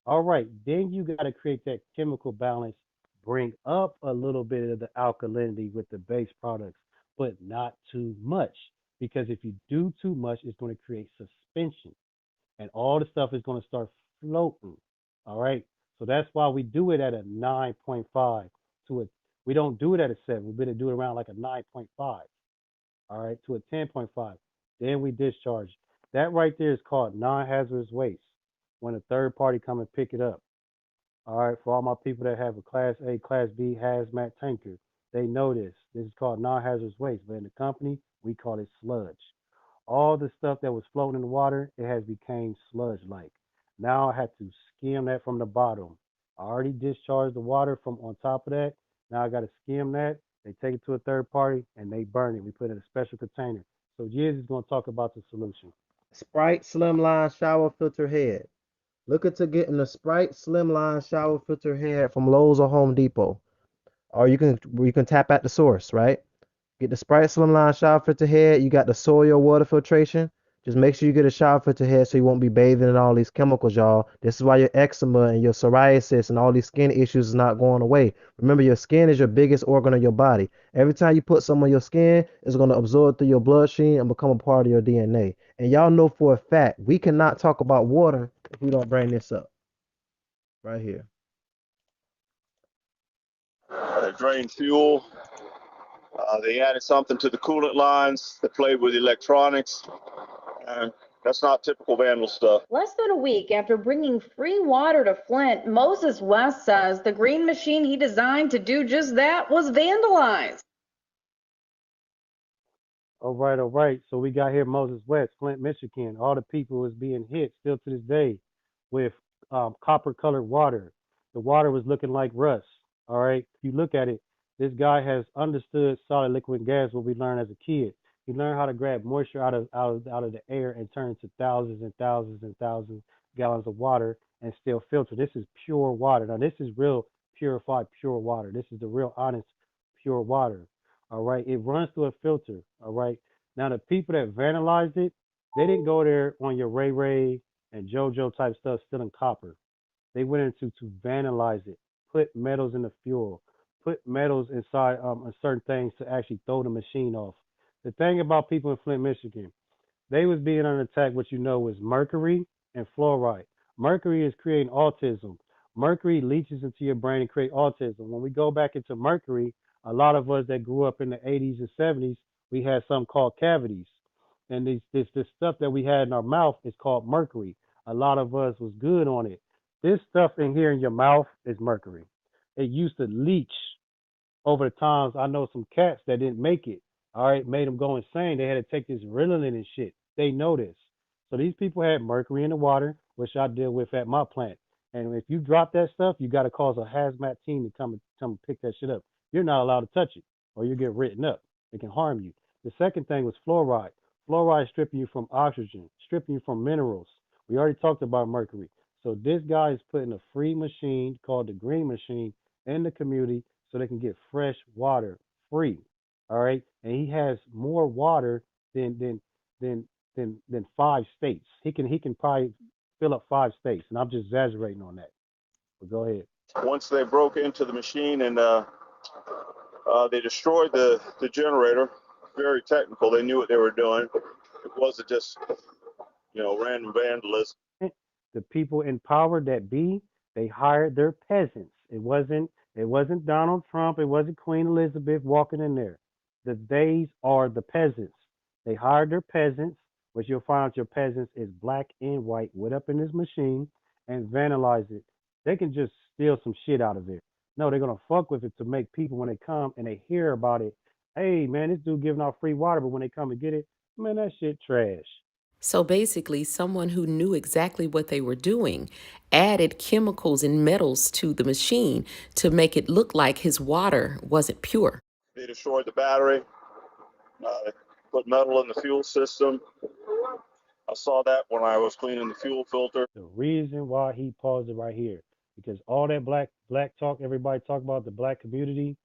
All right, then you got to create that chemical balance, bring up a little bit of the alkalinity with the base products, but not too much. Because if you do too much, it's going to create suspension. And all the stuff is going to start floating. All right. So that's why we do it at a 9.5 we don't do it at a 7. We better do it around like a 9.5. All right, to a 10.5. Then we discharge. That right there is called non-hazardous waste. When a third party come and pick it up. All right, for all my people that have a Class A, Class B hazmat tanker, they know this. This is called non-hazardous waste. But in the company, we call it sludge. All the stuff that was floating in the water, it has become sludge-like. Now I have to skim that from the bottom. I already discharged the water from on top of that. Now I got to skim that. They take it to a third party and they burn it. We put it in a special container. So Yiz is going to talk about the solution. Sprite Slimline Shower Filter Head. Look into getting the Sprite Slimline Shower Filter Head from Lowe's or Home Depot. Or you can tap at the source, right? Get the Sprite Slimline Shower Filter Head. You got the soil water filtration. Just make sure you get a shower filter head so you won't be bathing in all these chemicals, y'all. This is why your eczema and your psoriasis and all these skin issues is not going away. Remember, your skin is your biggest organ of your body. Every time you put some on your skin, it's going to absorb through your bloodstream and become a part of your DNA. And y'all know for a fact, we cannot talk about water if we don't bring this up. Right here. Drain fuel. They added something to the coolant lines that played with electronics. And that's not typical vandal stuff. Less than a week after bringing free water to Flint, Moses West says the green machine he designed to do just that was vandalized. All right, all right. So we got here Moses West, Flint, Michigan. All the people is being hit still to this day with copper colored water. The water was looking like rust. All right. If you look at it, this guy has understood solid liquid and gas, what we learned as a kid. He learned how to grab moisture out of the air and turn it to thousands and thousands and thousands gallons of water and still filter. This is pure water. Now this is real purified pure water. This is the real honest pure water. All right. It runs through a filter. All right. Now the people that vandalized it, they didn't go there on your Ray Ray and JoJo type stuff stealing copper. They went into to vandalize it, put metals in the fuel, put metals inside certain things to actually throw the machine off. The thing about people in Flint, Michigan, they was being under attack. What you know was mercury and fluoride. Mercury is creating autism. Mercury leaches into your brain and create autism. When we go back into mercury, a lot of us that grew up in the 80s and 70s, we had something called cavities, and this stuff that we had in our mouth is called mercury. A lot of us was good on it. This stuff in here in your mouth is mercury. It used to leach over the times. I know some cats that didn't make it. All right, made them go insane. They had to take this Ritalin and shit. They know this. So these people had mercury in the water, which I deal with at my plant. And if you drop that stuff, you got to cause a hazmat team to come pick that shit up. You're not allowed to touch it, or you get written up. It can harm you. The second thing was fluoride. Fluoride stripping you from oxygen, stripping you from minerals. We already talked about mercury. So this guy is putting a free machine called the Green Machine in the community so they can get fresh water free. All right, and he has more water than than than 5 states. He can probably fill up 5 states, and I'm just exaggerating on that. But go ahead. Once they broke into the machine and they destroyed the generator, very technical. They knew what they were doing. It wasn't just random vandalism. The people in power that be, they hired their peasants. It wasn't Donald Trump. It wasn't Queen Elizabeth walking in there. These are the peasants. They hired their peasants, which you'll find out your peasants is black and white, went up in this machine and vandalize it. They can just steal some shit out of there. No, they're gonna fuck with it to make people when they come and they hear about it. Hey man, this dude giving out free water, but when they come and get it, man, that shit trash. So basically, someone who knew exactly what they were doing added chemicals and metals to the machine to make it look like his water wasn't pure. They destroyed the battery, put metal in the fuel system. I saw that when I was cleaning the fuel filter. The reason why he paused it right here, because all that black talk, everybody talk about the black community,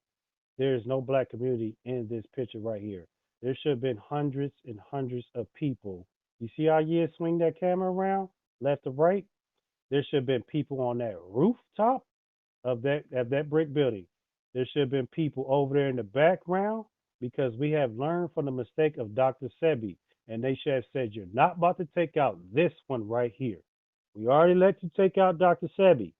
there is no black community in this picture right here. There should have been hundreds and hundreds of people. You see how you swing that camera around, left to right? There should have been people on that rooftop of that brick building. There should have been people over there in the background because we have learned from the mistake of Dr. Sebi, and they should have said, "You're not about to take out this one right here. We already let you take out Dr. Sebi.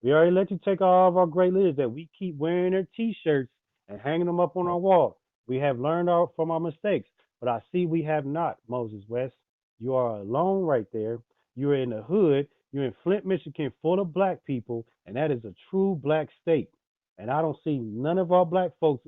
We already let you take all of our great leaders that we keep wearing their T-shirts and hanging them up on our wall. We have learned from our mistakes, but I see we have not, Moses West. You are alone right there. You're in the hood. You're in Flint, Michigan, full of black people, and that is a true black state. And I don't see none of our black folks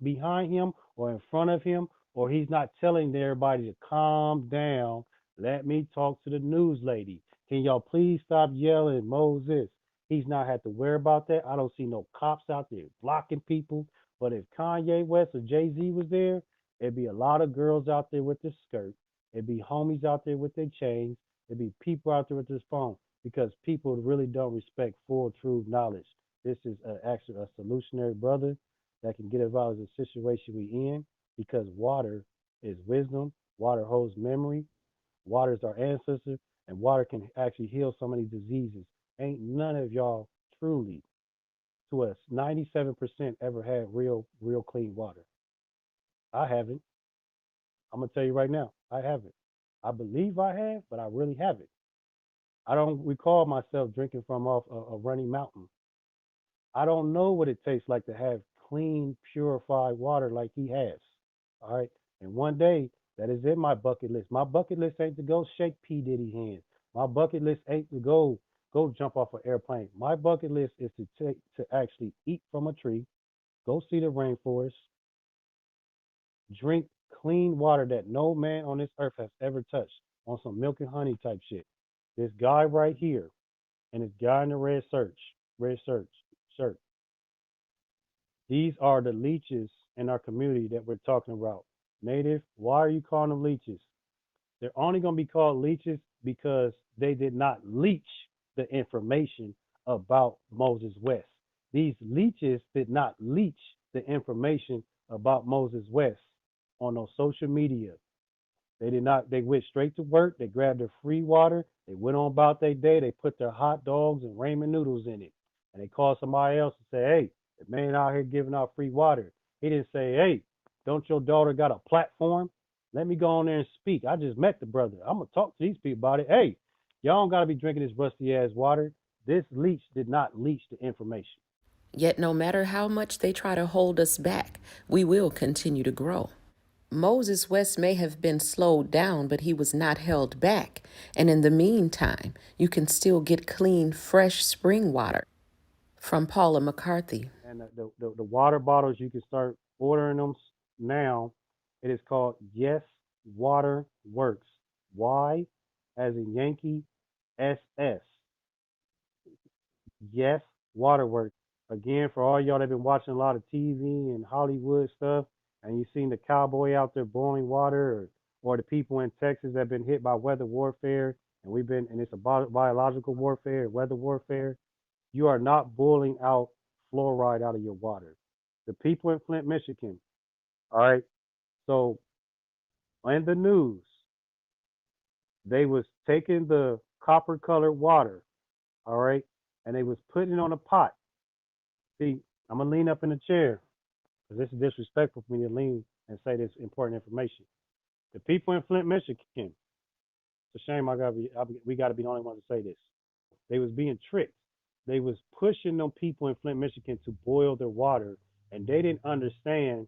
behind him or in front of him, or he's not telling everybody to calm down. Let me talk to the news lady. Can y'all please stop yelling, Moses? He's not had to worry about that. I don't see no cops out there blocking people. But if Kanye West or Jay-Z was there, it'd be a lot of girls out there with their skirts. It'd be homies out there with their chains. It'd be people out there with this phone because people really don't respect full, true knowledge. This is actually a solutionary brother that can get us out of the situation we in because water is wisdom. Water holds memory. Water is our ancestor, and water can actually heal so many diseases. Ain't none of y'all truly, to us, 97% ever had real clean water. I haven't. I'm gonna tell you right now, I haven't. I believe I have, but I really haven't. I don't recall myself drinking from off a running mountain. I don't know what it tastes like to have clean, purified water like he has. All right. And one day, that is in my bucket list. My bucket list ain't to go shake P. Diddy hands. My bucket list ain't to go jump off an airplane. My bucket list is to actually eat from a tree, go see the rainforest, drink clean water that no man on this earth has ever touched, on some milk and honey type shit. This guy right here and this guy in the red shirt. These are the leeches in our community that we're talking about. Native, why are you calling them leeches? They're only going to be called leeches because they did not leech the information about Moses West. These leeches did not leech the information about Moses West on no social media. They did not, they went straight to work. They grabbed their free water. They went on about their day. They put their hot dogs and ramen noodles in it. And they called somebody else and say, hey, the man out here giving out free water. He didn't say, hey, don't your daughter got a platform? Let me go on there and speak. I just met the brother. I'm going to talk to these people about it. Hey, y'all don't got to be drinking this rusty ass water. This leech did not leach the information. Yet, no matter how much they try to hold us back, we will continue to grow. Moses West may have been slowed down, but he was not held back. And in the meantime, you can still get clean, fresh spring water. From Paula McCarthy. And the water bottles, you can start ordering them now. It is called Yes Water Works. Y as in Yankee, SS. Yes Waterworks. Again, for all y'all that been watching a lot of TV and Hollywood stuff, and you seen the cowboy out there boiling water, or the people in Texas that have been hit by weather warfare, and it's about biological warfare, weather warfare. You are not boiling out fluoride out of your water. The people in Flint, Michigan, all right. So in the news, they was taking the copper colored water, all right, and they was putting it on a pot. See, I'm gonna lean up in the chair because this is disrespectful for me to lean and say this important information. The people in Flint, Michigan, it's a shame we gotta be the only ones to say this. They was being tricked. They was pushing them people in Flint, Michigan to boil their water, and they didn't understand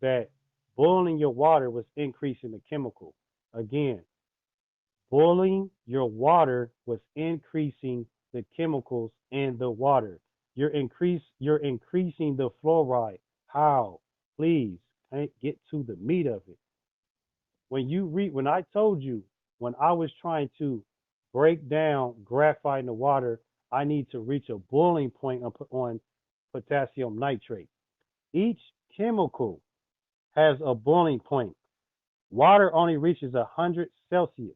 that boiling your water was increasing the chemical. Again, boiling your water was increasing the chemicals in the water. You're increasing the fluoride. How? Please, can't get to the meat of it. When I told you, when I was trying to break down graphite in the water, I need to reach a boiling point on potassium nitrate. Each chemical has a boiling point. Water only reaches 100 Celsius.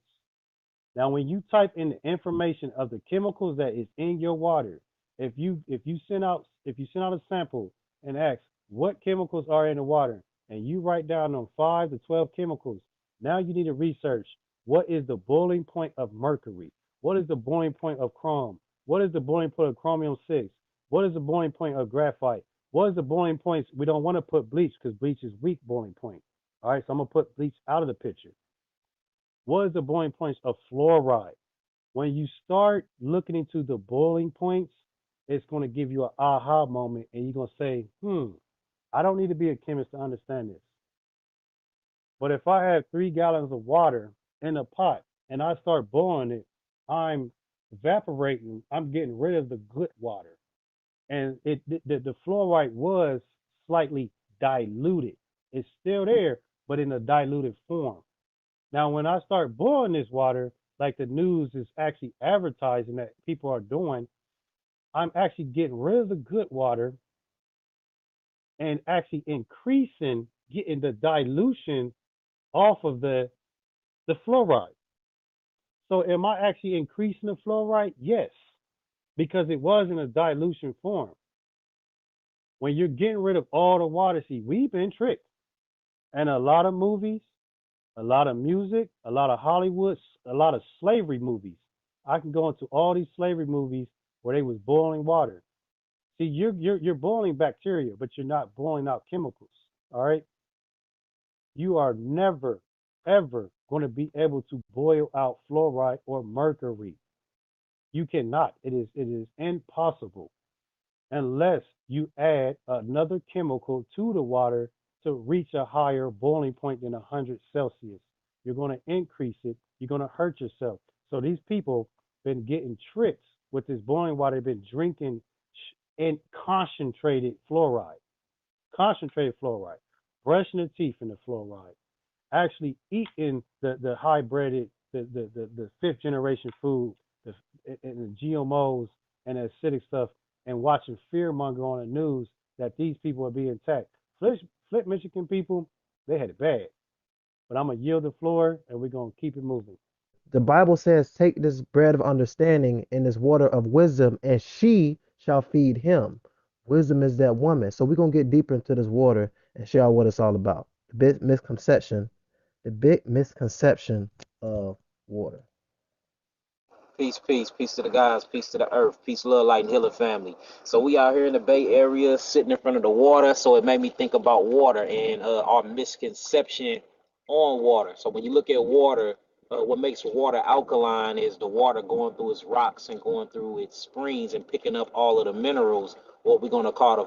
Now, when you type in the information of the chemicals that is in your water, if you send out a sample and ask what chemicals are in the water, and you write down on 5 to 12 chemicals, now you need to research what is the boiling point of mercury, what is the boiling point of chrome, what is the boiling point of chromium 6, what is the boiling point of graphite, what is the boiling points. We don't want to put bleach because bleach is weak boiling point. All right, so I'm gonna put bleach out of the picture. What is the boiling points of fluoride? When you start looking into the boiling points, it's going to give you an aha moment, and you're going to say, I don't need to be a chemist to understand this. But if I have 3 gallons of water in a pot and I start boiling it, I'm evaporating, I'm getting rid of the good water. And the fluoride was slightly diluted. It's still there, but in a diluted form. Now, when I start boiling this water, like the news is actually advertising that people are doing, I'm actually getting rid of the good water and actually getting the dilution off of the fluoride. So am I actually increasing the fluoride? Yes, because it was in a dilution form. When you're getting rid of all the water, see, we've been tricked. And a lot of movies, a lot of music, a lot of Hollywood, a lot of slavery movies. I can go into all these slavery movies where they was boiling water. See, you're boiling bacteria, but you're not boiling out chemicals. All right. You are never, ever going to be able to boil out fluoride or mercury. You cannot. It is impossible unless you add another chemical to the water to reach a higher boiling point than 100 Celsius. You're going to increase it. You're going to hurt yourself. So these people been getting tricked with this boiling water. They've been drinking and concentrated fluoride, brushing their teeth in the fluoride, actually eating the hybrided, the fifth generation food, and the GMOs and the acidic stuff, and watching fear monger on the news that these people are being attacked. Flint, Michigan people, they had it bad. But I'm gonna yield the floor, and we're gonna keep it moving. The Bible says, take this bread of understanding and this water of wisdom, and she shall feed him. Wisdom is that woman. So we're going to get deeper into this water and share out what it's all about. The big misconception of water. Peace, peace, peace to the guys, peace to the earth, peace, love, light, and healing family. So we out here in the Bay Area, sitting in front of the water. So it made me think about water and our misconception on water. So when you look at water, what makes water alkaline is the water going through its rocks and going through its springs and picking up all of the minerals, what we're going to call the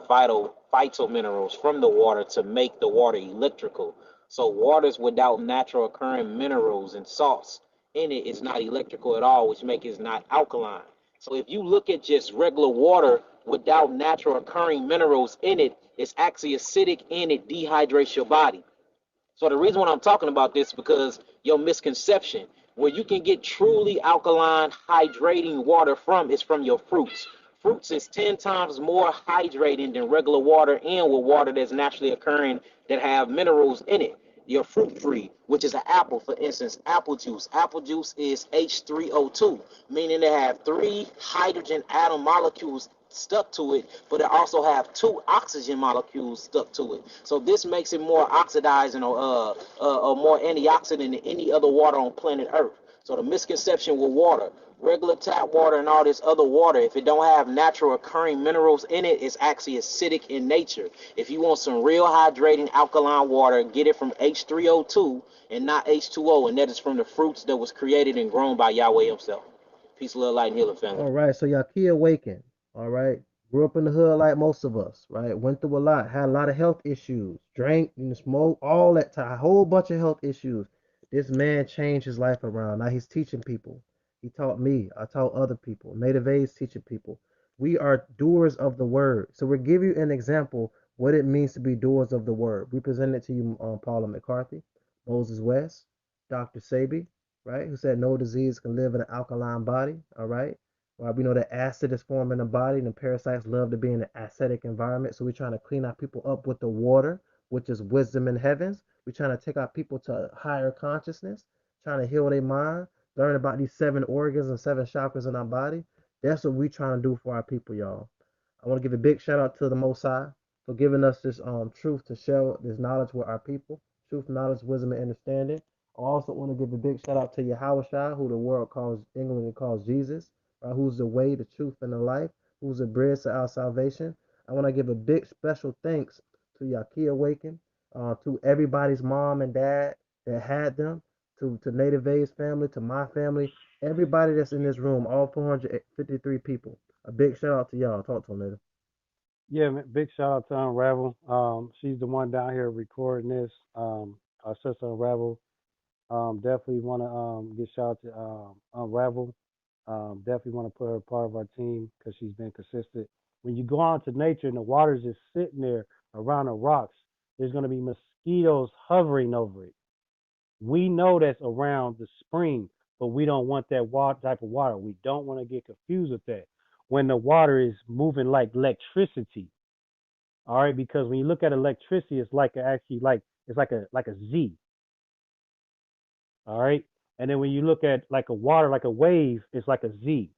vital minerals from the water to make the water electrical. So waters without natural occurring minerals and salts in it is not electrical at all, which makes it not alkaline. So if you look at just regular water without natural occurring minerals in it, it's actually acidic and it dehydrates your body. So the reason why I'm talking about this is because your misconception, where you can get truly alkaline, hydrating water from, is from your fruits. Fruits is 10 times more hydrating than regular water and with water that's naturally occurring that have minerals in it. Your fruit tree, which is an apple, for instance, apple juice. Apple juice is H3O2, meaning they have three hydrogen atom molecules stuck to it, but it also have two oxygen molecules stuck to it. So this makes it more oxidizing or more antioxidant than any other water on planet Earth. So the misconception with water, regular tap water and all this other water, if it don't have natural occurring minerals in it, it's actually acidic in nature. If you want some real hydrating alkaline water, get it from H3O2 and not H2O, and that is from the fruits that was created and grown by Yahweh himself. Peace, love, light, and healing, family. All right, so Yaki awakened. All right, grew up in the hood like most of us. Right, went through a lot, had a lot of health issues, drank and smoked all that time, a whole bunch of health issues. This man changed his life around. Now he's teaching people. He taught me. I taught other people. Native A's teaching people. We are doers of the word. So we'll give you an example what it means to be doers of the word. We presented to you Paula McCarthy, Moses West, Dr. Sabi, right, who said no disease can live in an alkaline body. All right. Well, we know that acid is formed in the body, and the parasites love to be in an acidic environment. So we're trying to clean our people up with the water, which is wisdom in heavens. We're trying to take our people to higher consciousness, trying to heal their mind, learn about these seven organs and seven chakras in our body. That's what we're trying to do for our people, y'all. I want to give a big shout out to the Most High for giving us this truth to share this knowledge with our people. Truth, knowledge, wisdom, and understanding. I also want to give a big shout out to Yahuda Shah, who the world calls England calls Jesus, right? Who's the way, the truth, and the life, who's the bridge to our salvation. I want to give a big special thanks to Yaki Awaken, to everybody's mom and dad that had them, to Native A's family, to my family, everybody that's in this room, all 453 people. A big shout out to y'all. Talk to them later. Yeah, big shout out to Unravel. She's the one down here recording this. Our sister Unravel. Definitely want to give shout out to Unravel. Definitely want to put her part of our team because she's been consistent. When you go out to nature and the water's just sitting there around the rocks, there's going to be mosquitoes hovering over it. We know that's around the spring, but we don't want that water type of water. We don't want to get confused with that when the water is moving like electricity. All right, because when you look at electricity, it's like actually it's like a Z. All right, and then when you look at like a water, like a wave, it's like a Z.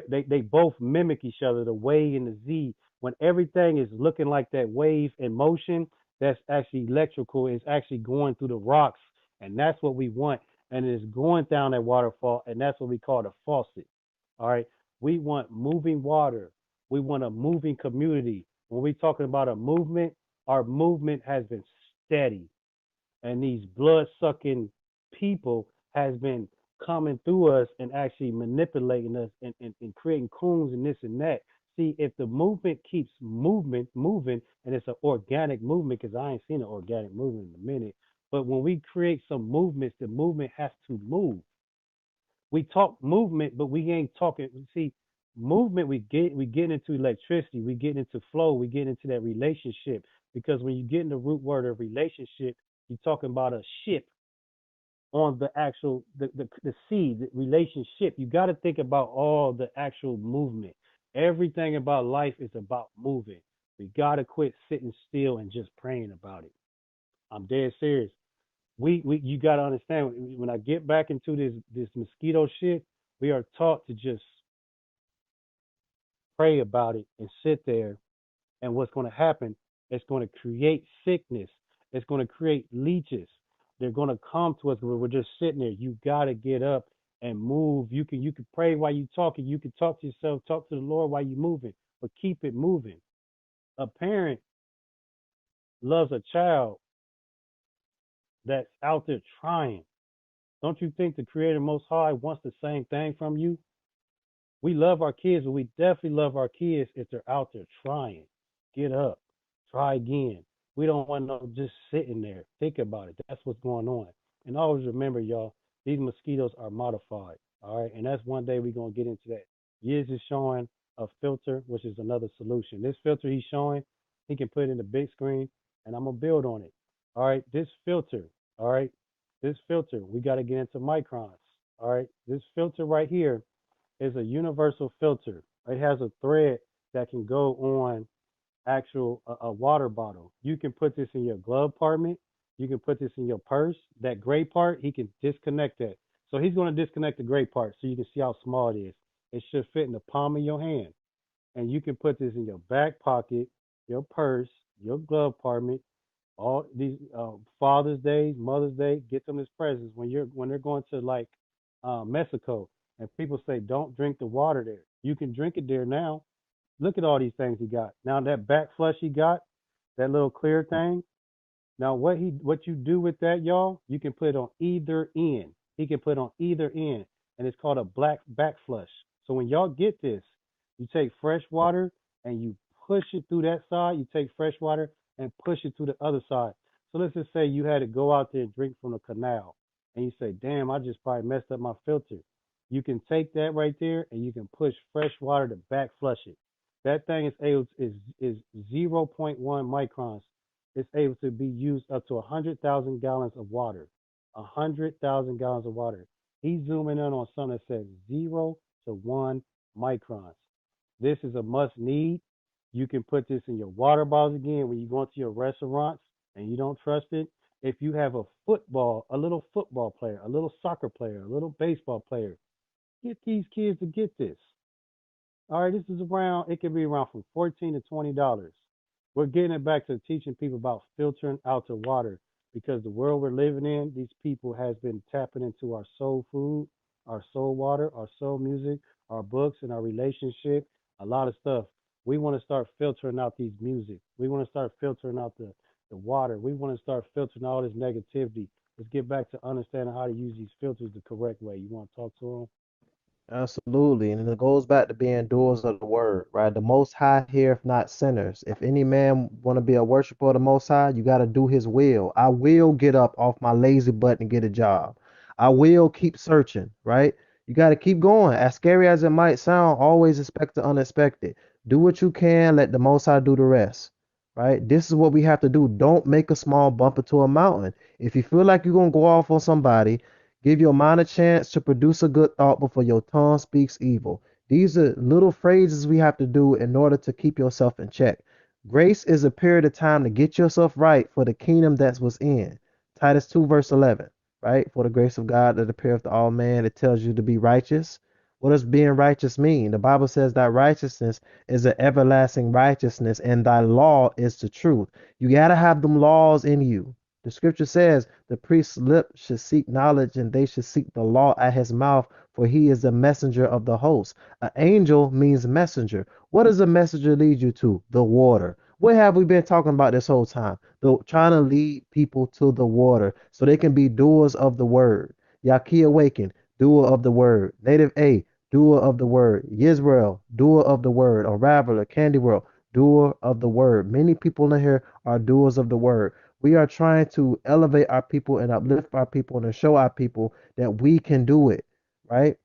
They both mimic each other, the wave and the Z. When everything is looking like that wave in motion, that's actually electrical. It's actually going through the rocks, and that's what we want. And it's going down that waterfall, and that's what we call the faucet. All right, we want moving water. We want a moving community. When we're talking about a movement, our movement has been steady, and these blood sucking people has been coming through us and actually manipulating us and creating coons and this and that. See, if the movement keeps moving, and it's an organic movement, because I ain't seen an organic movement in a minute. But when we create some movements, the movement has to move. We talk movement, but we ain't talking. See, movement, we get into electricity, we get into flow, we get into that relationship. Because when you get in the root word of relationship, You're talking about a ship on the actual the sea, the relationship. You got to think about all the actual movement. Everything about life is about moving. We got to quit sitting still and just praying about it. I'm dead serious. We you got to understand when I get back into this mosquito shit, we are taught to just pray about it and sit there. And what's going to happen? It's going to create sickness. It's going to create leeches. They're going to come to us where we're just sitting there. You got to get up and move. You can pray while you talking. You can talk to yourself, talk to the Lord while you're moving, but keep it moving. A parent loves a child that's out there trying. Don't you think the Creator Most High wants the same thing from you? We love our kids, but we definitely love our kids if they're out there trying. Get up, try again. We don't want no just sitting there. Think about it. That's what's going on. And always remember, y'all, these mosquitoes are modified. All right. And that's one day we're going to get into that. Yiz is showing a filter, which is another solution. This filter he's showing, he can put it in the big screen, and I'm going to build on it. All right. This filter, all right. This filter, we got to get into microns. All right. This filter right here is a universal filter. It has a thread that can go on actual a water bottle. You can put this in your glove compartment. You can put this in your purse. That gray part, he can disconnect that. So he's going to disconnect the gray part so you can see how small it is. It should fit in the palm of your hand. And you can put this in your back pocket, your purse, your glove compartment. All these Father's Day, Mother's Day, get them as presents when they're going to like Mexico, and people say don't drink the water there. You can drink it there now. Look at all these things he got. Now that back flush he got, that little clear thing. Now what you do with that, y'all? You can put it on either end. He can put it on either end, and it's called a black back flush. So when y'all get this, you take fresh water and you push it through that side. You take fresh water and push it to the other side. So let's just say you had to go out there and drink from the canal, and you say, "Damn, I just probably messed up my filter." You can take that right there and you can push fresh water to back flush it. That thing is 0.1 microns. It's able to be used up to 100,000 gallons of water. 100,000 gallons of water. He's zooming in on something that says 0 to 1 microns. This is a must need. You can put this in your water bottles again when you go into your restaurants and you don't trust it. If you have a little football player, a little soccer player, a little baseball player, get these kids to get this. All right, this is around, it can be around from $14 to $20. We're getting it back to teaching people about filtering out the water because the world we're living in, these people has been tapping into our soul food, our soul water, our soul music, our books, and our relationship, a lot of stuff. We want to start filtering out these music. We want to start filtering out the water. We want to start filtering all this negativity. Let's get back to understanding how to use these filters the correct way. You want to talk to them? Absolutely. And it goes back to being doers of the word, right? The Most High heareth not sinners. If any man want to be a worshiper of the Most High, you got to do his will. I will get up off my lazy butt and get a job. I will keep searching, right? You got to keep going. As scary as it might sound, always expect the unexpected. Do what you can, let the Most High do the rest, right? This is what we have to do. Don't make a small bump into a mountain. If you feel like you're going to go off on somebody, give your mind a chance to produce a good thought before your tongue speaks evil. These are little phrases we have to do in order to keep yourself in check. Grace is a period of time to get yourself right for the kingdom that was in. Titus 2, verse 11, right? For the grace of God that appeareth to all men, it tells you to be righteous. What does being righteous mean? The Bible says that righteousness is an everlasting righteousness, and thy law is the truth. You got to have them laws in you. The scripture says the priest's lips should seek knowledge and they should seek the law at his mouth, for he is the messenger of the host. An angel means messenger. What does a messenger lead you to? The water. What have we been talking about this whole time? Trying to lead people to the water so they can be doers of the word. Yaki Awakened, doer of the word. Native A, doer of the word. Yisrael, doer of the word. Unraveler, Candy World, doer of the word. Many people in here are doers of the word. We are trying to elevate our people and uplift our people and show our people that we can do it, right?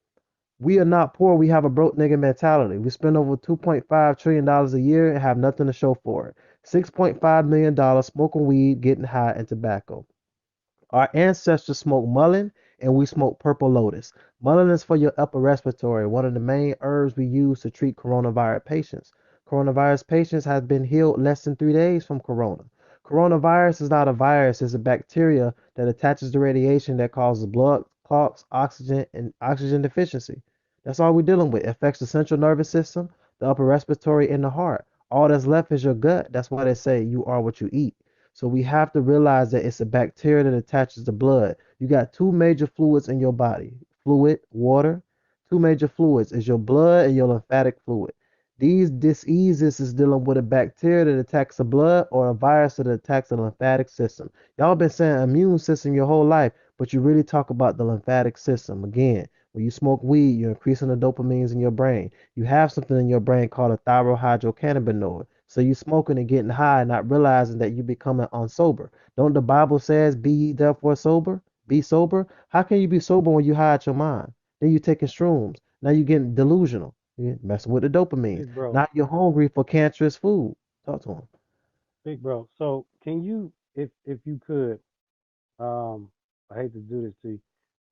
We are not poor. We have a broke nigga mentality. We spend over $2.5 trillion a year and have nothing to show for it. $6.5 million smoking weed, getting high, and tobacco. Our ancestors smoked mullein and we smoke purple lotus. Mullein is for your upper respiratory, one of the main herbs we use to treat coronavirus patients. Coronavirus patients have been healed less than 3 days from corona. Coronavirus is not a virus, it's a bacteria that attaches to radiation that causes blood clots, oxygen, and oxygen deficiency. That's all we're dealing with. It affects the central nervous system, the upper respiratory, and the heart. All that's left is your gut. That's why they say you are what you eat. So we have to realize that it's a bacteria that attaches to blood. You got two major fluids in your body. Fluid, water. Two major fluids is your blood and your lymphatic fluid. These diseases is dealing with a bacteria that attacks the blood or a virus that attacks the lymphatic system. Y'all been saying immune system your whole life, but you really talk about the lymphatic system. Again, when you smoke weed, you're increasing the dopamines in your brain. You have something in your brain called a thyrohydrocannabinoid. So you smoking and getting high, not realizing that you becoming unsober. Don't the Bible says, "Be ye therefore sober"? Be sober. How can you be sober when you hide your mind? Then you taking shrooms. Now you getting delusional. You messing with the dopamine. Big bro, Now you're hungry for cancerous food. Talk to him. big bro. So can you, if you could, I hate to do this to you,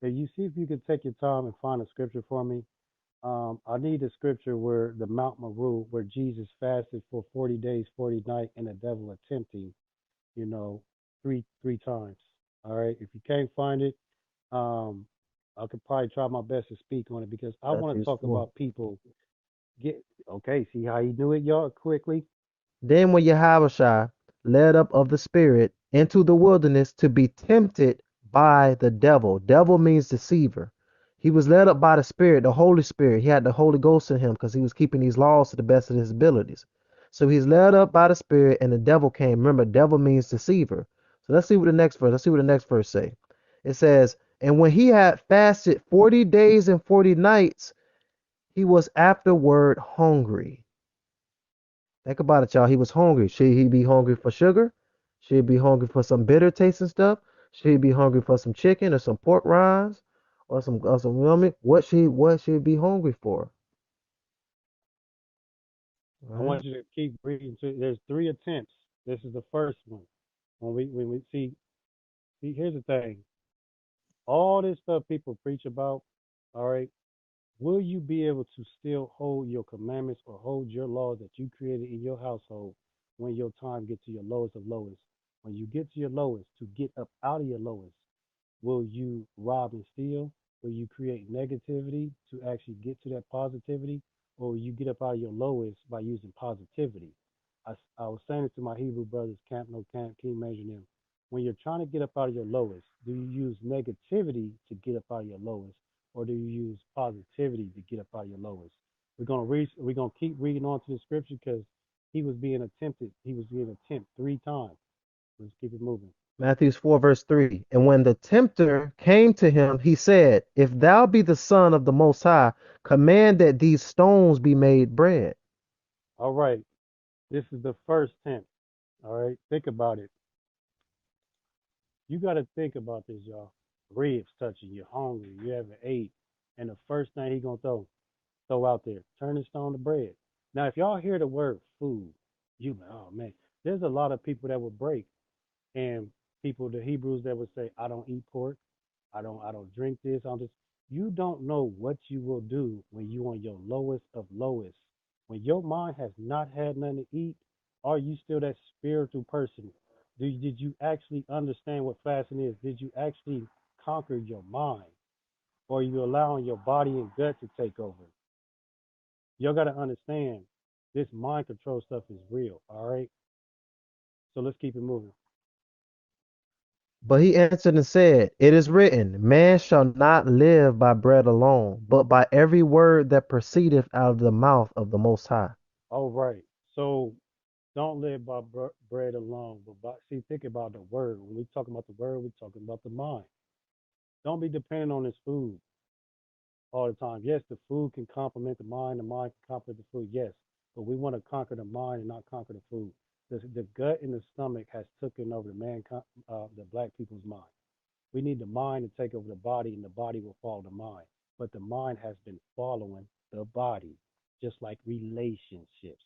can you see if you could take your time and find a scripture for me? I need a scripture where the Mount Meru, where Jesus fasted for 40 days, 40 nights, and the devil attempting, you know, three times. All right. If you can't find it, um, I could probably try my best to speak on it because I want to Matthew talk 4. about people get okay. See how he knew it, y'all, quickly. Then when Yahushua led up of the Spirit into the wilderness to be tempted by the devil. Devil means deceiver. He was led up by the Spirit, the Holy Spirit. He had the Holy Ghost in him because he was keeping these laws to the best of his abilities. So he's led up by the Spirit, and the devil came. Remember, devil means deceiver. So let's see what the next verse. Let's see what the next verse say. It says, "And when he had fasted 40 days and 40 nights, he was afterward hungry." Think about it, y'all. He was hungry. Should he be hungry for sugar? Should he be hungry for some bitter tasting stuff? Should he be hungry for some chicken or some pork rinds or some you know what I mean? What should he be hungry for? All I right. want you to keep reading. There's three attempts. This is the first one. When we see, here's the thing. All this stuff people preach about, all right, will you be able to still hold your commandments or hold your laws that you created in your household when your time gets to your lowest of lowest? When you get to your lowest, to get up out of your lowest, will you rob and steal? Will you create negativity to actually get to that positivity? Or will you get up out of your lowest by using positivity? I was saying it to my Hebrew brothers, Camp No Camp, King Major and them. When you're trying to get up out of your lowest, do you use negativity to get up out of your lowest? Or do you use positivity to get up out of your lowest? We're gonna keep reading on to the scripture because he was being attempted 3 times. Let's keep it moving. Matthew 4, verse 3. And when the tempter came to him, he said, "If thou be the Son of the Most High, command that these stones be made bread." All right. This is the first tenth. All right. Think about it. You got to think about this, y'all. Ribs touching, you're hungry, you haven't ate, and the first thing he gonna throw out there, turn the stone to bread. Now, if y'all hear the word food, you like, oh man, there's a lot of people that will break, and people, the Hebrews that would say, I don't eat pork, I don't drink this, I don't this. You don't know what you will do when you on your lowest of lowest. When your mind has not had nothing to eat, are you still that spiritual person? Did you actually understand what fasting is? Did you actually conquer your mind? Or are you allowing your body and gut to take over? Y'all got to understand this mind control stuff is real. All right. So let's keep it moving. But he answered and said, "It is written, Man shall not live by bread alone, but by every word that proceedeth out of the mouth of the Most High." All right. So don't live by bread alone, but see, think about the word. When we talking about the word, we're talking about the mind. Don't be dependent on this food all the time. Yes, the food can complement the mind can complement the food. Yes, but we want to conquer the mind and not conquer the food. The gut and the stomach has taken over the black people's mind. We need the mind to take over the body, and the body will follow the mind. But the mind has been following the body, just like relationships.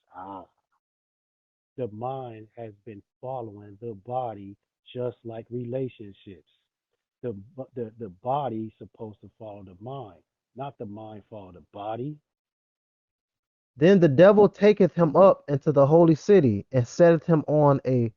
The mind has been following the body, just like relationships. The body's supposed to follow the mind, not the mind follow the body. Then the devil taketh him up into the holy city, and setteth him on a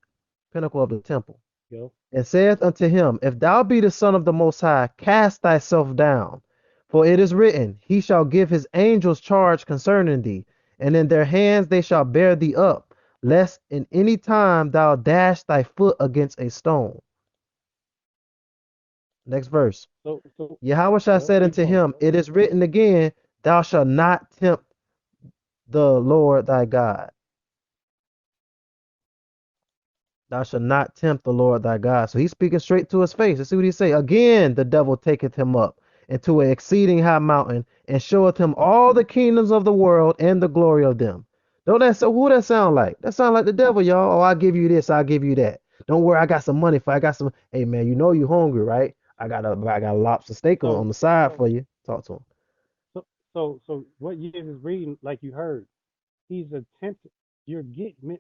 pinnacle of the temple, Yo, and saith unto him, If thou be the Son of the Most High, cast thyself down. For it is written, He shall give his angels charge concerning thee, and in their hands they shall bear thee up, lest in any time thou dash thy foot against a stone. Next verse. so Yahweh yo, said keep unto going. him, It is written again, Thou shalt not tempt the Lord thy God. Thou shalt not tempt the Lord thy God. So he's speaking straight to his face. Let's see what he say. Again, the devil taketh him up into an exceeding high mountain, and showeth him all the kingdoms of the world and the glory of them. Don't that so who that sound like? That sound like the devil, y'all. Oh, I'll give you this, I'll give you that. Don't worry, I got some money for I got some. Hey man, you know you hungry, right? I got a lobster steak on So the side for you. Talk to him. so what you is reading, like you heard, he's attempting. You're getting.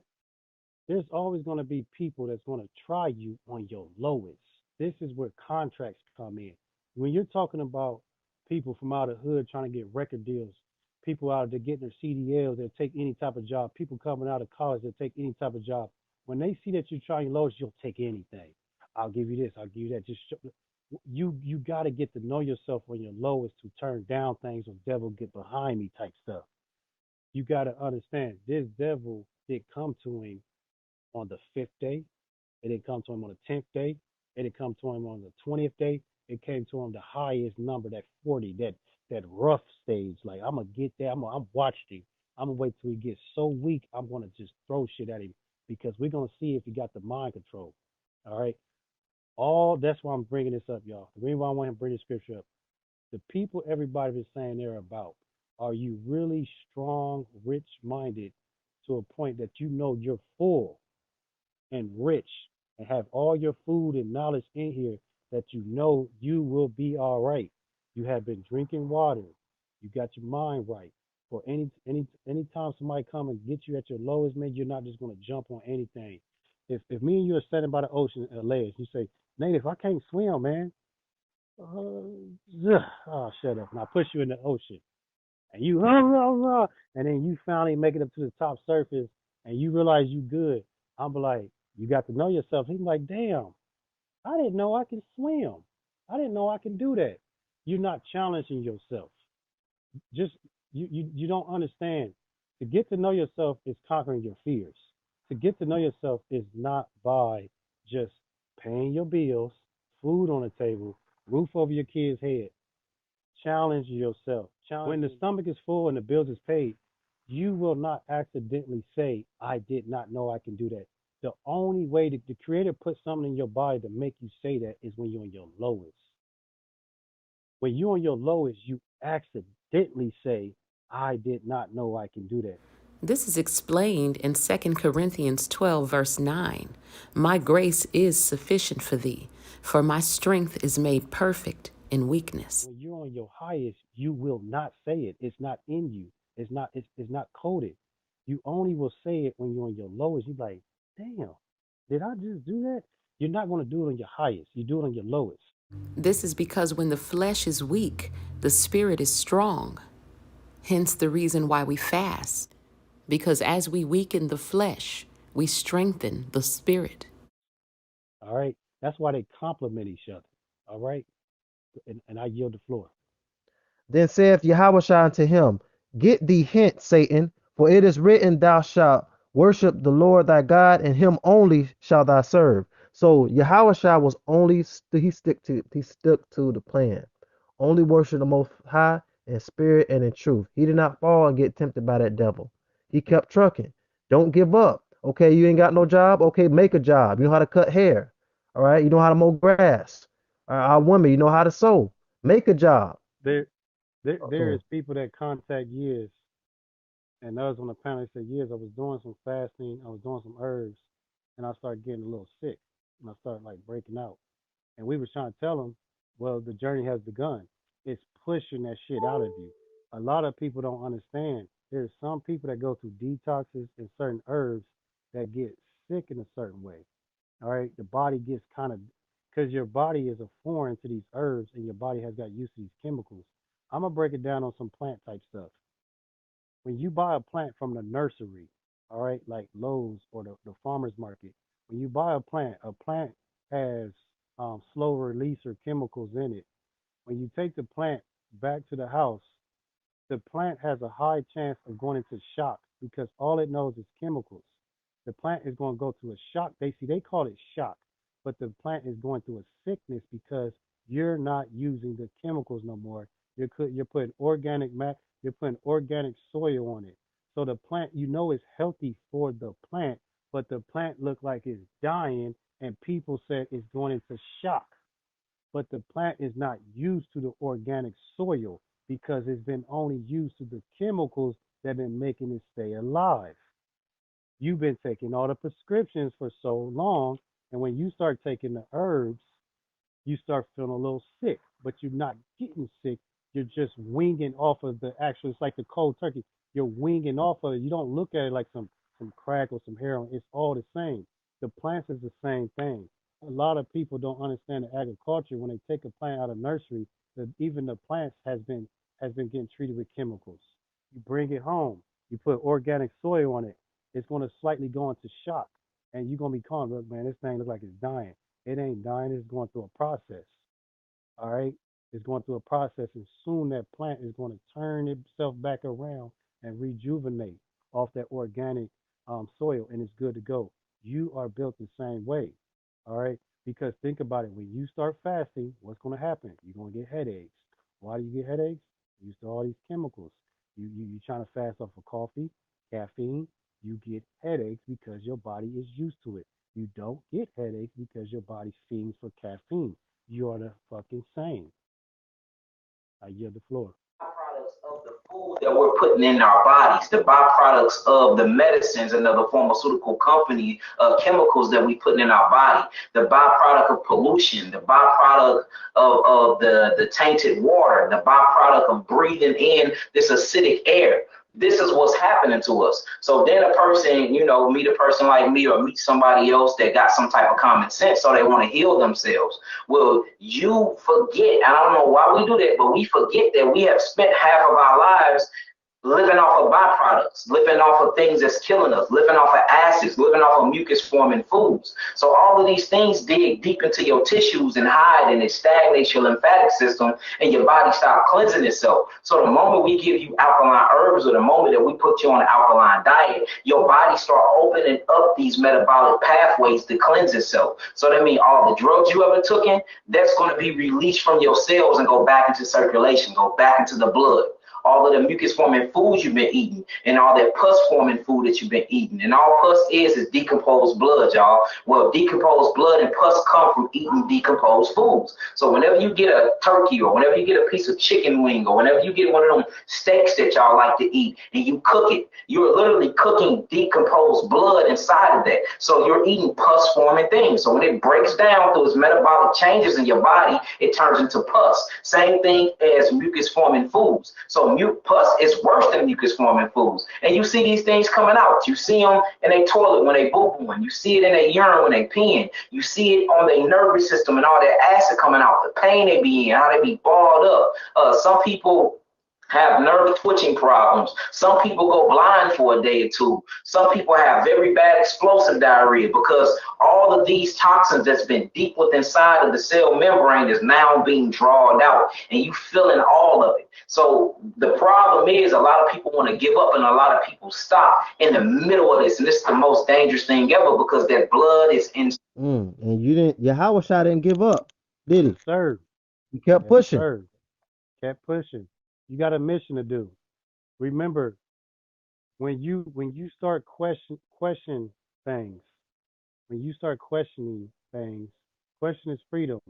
There's always going to be people that's going to try you on your lowest. This is where contracts come in. When you're talking about people from out of the hood trying to get record deals, people out there getting their CDLs that take any type of job, people coming out of college that take any type of job. When they see that you're trying your lowest, you'll take anything. I'll give you this. I'll give you that. Just show, you got to get to know yourself when you're lowest to turn down things or devil get behind me type stuff. You got to understand this devil did come to him on the fifth day. It didn't come to him on the 10th day. It didn't come to him on the 20th day. It came to him the highest number, that 40, that rough stage. Like, I'm gonna get there. I'm watching him. I'm gonna wait till he gets so weak. I'm gonna just throw shit at him because we're gonna see if he got the mind control. All right. All that's why I'm bringing this up, y'all. The reason why I want to bring the scripture up. The people everybody is saying they're about. Are you really strong, rich minded to a point that you know you're full and rich and have all your food and knowledge in here that you know you will be all right. You have been drinking water. You got your mind right. For anytime somebody come and get you at your lowest, man, you're not just gonna jump on anything. If me and you are standing by the ocean at a ledge, you say, Native, I can't swim, man. Oh, shut up. And I push you in the ocean and you and then you finally make it up to the top surface and you realize you good. I'm like, you got to know yourself. He's like, damn, I didn't know I can swim. I didn't know I can do that. You're not challenging yourself. Just you don't understand. To get to know yourself is conquering your fears. To get to know yourself is not by just paying your bills, food on the table, roof over your kid's head. Challenge yourself. When the stomach is full and the bills is paid, you will not accidentally say, I did not know I can do that. The only way that the creator put something in your body to make you say that is when you're on your lowest. When you're on your lowest, you accidentally say, I did not know I can do that. This is explained in 2 Corinthians 12, verse 9. My grace is sufficient for thee, for my strength is made perfect in weakness. When you're on your highest, you will not say it. It's not in you. It's not coded. You only will say it when you're on your lowest. You're like, damn, did I just do that? You're not going to do it on your highest. You do it on your lowest. This is because when the flesh is weak, the spirit is strong. Hence the reason why we fast. Because as we weaken the flesh, we strengthen the spirit. All right. That's why they complement each other. All right. And I yield the floor. Then saith Yahweh unto him, Get thee hence, Satan, for it is written, Thou shalt worship the Lord thy God, and him only shalt thou serve. So Yahweh was only he stuck to the plan. Only worship the Most High in spirit and in truth. He did not fall and get tempted by that devil. He kept trucking. Don't give up. Okay, you ain't got no job. Okay, make a job. You know how to cut hair. All right, you know how to mow grass. Our women, you know how to sew. Make a job. There, there So is people that contact years, and others on the panel said years. I was doing some fasting. I was doing some herbs, and I started getting a little sick, and I started like breaking out. And we were trying to tell them, well, the journey has begun. It's pushing that shit out of you. A lot of people don't understand. There's some people that go through detoxes and certain herbs that get sick in a certain way. All right, the body gets kind of because your body is a foreign to these herbs and your body has got used to these chemicals. I'm gonna break it down on some plant type stuff. When you buy a plant from the nursery, all right, like Lowe's or the farmer's market, when you buy a plant has slow release or chemicals in it. When you take the plant back to the house, the plant has a high chance of going into shock because all it knows is chemicals. The plant is going to go through a shock. They call it shock, but the plant is going through a sickness because you're not using the chemicals no more. You're putting you're putting organic soil on it. So the plant, is healthy for the plant, but the plant look like it's dying, and people said it's going into shock, but the plant is not used to the organic soil because it's been only used to the chemicals that have been making it stay alive. You've been taking all the prescriptions for so long, and when you start taking the herbs, you start feeling a little sick, but you're not getting sick. You're just winging off of the actual, it's like the cold turkey. You're winging off of it. You don't look at it like some crack or some heroin. It's all the same. The plants is the same thing. A lot of people don't understand the agriculture. When they take a plant out of nursery, even the plants has been getting treated with chemicals. You bring it home, you put organic soil on it, it's going to slightly go into shock, and you're going to be calm. Look, man, this thing looks like it's dying. It ain't dying. It's going through a process. All right. It's going through a process, and soon that plant is going to turn itself back around and rejuvenate off that organic soil, and it's good to go. You are built the same way. All right. Because think about it. When you start fasting, what's going to happen? You're going to get headaches. Why do you get headaches? You use all these chemicals. You trying to fast off of coffee, caffeine. You get headaches because your body is used to it. You don't get headaches because your body fiends for caffeine. You are the fucking same. I yield the floor. Byproducts of the food that we're putting in our bodies, the byproducts of the medicines and of the pharmaceutical company chemicals that we put in our body, the byproduct of pollution, the byproduct of the tainted water, the byproduct of breathing in this acidic air. This is what's happening to us. So then a person, meet a person like me or meet somebody else that got some type of common sense, so they want to heal themselves. Well, you forget, I don't know why we do that, but we forget that we have spent half of our lives living off of byproducts, living off of things that's killing us, living off of acids, living off of mucus forming foods. So all of these things dig deep into your tissues and hide, and it stagnates your lymphatic system, and your body stops cleansing itself. So the moment we give you alkaline herbs, or the moment that we put you on an alkaline diet, your body start opening up these metabolic pathways to cleanse itself. So that means all the drugs you ever took in, that's going to be released from your cells and go back into circulation, go back into the blood. All of the mucus forming foods you've been eating, and all that pus forming food that you've been eating. And all pus is decomposed blood, y'all. Well, decomposed blood and pus come from eating decomposed foods. So whenever you get a turkey, or whenever you get a piece of chicken wing, or whenever you get one of them steaks that y'all like to eat, and you cook it, you're literally cooking decomposed blood inside of that. So you're eating pus forming things. So when it breaks down through its metabolic changes in your body, it turns into pus. Same thing as mucus forming foods. So pus is worse than mucus forming foods. And you see these things coming out. You see them in their toilet when they boo-booing. You see it in their urine when they peeing. You see it on their nervous system and all that acid coming out, the pain they be in, how they be balled up. Some people have nerve twitching problems. Some people go blind for a day or two. Some people have very bad explosive diarrhea because all of these toxins that's been deep within inside of the cell membrane is now being drawn out, and you feeling all of it. So the problem is, a lot of people want to give up, and a lot of people stop in the middle of this, and this is the most dangerous thing ever because that blood is in. And you didn't, Yahuda didn't give up, did Yes, he? sir. He kept Yes, pushing. sir. Kept pushing. You got a mission to do. Remember, when you start question things, when you start questioning things, question is freedom.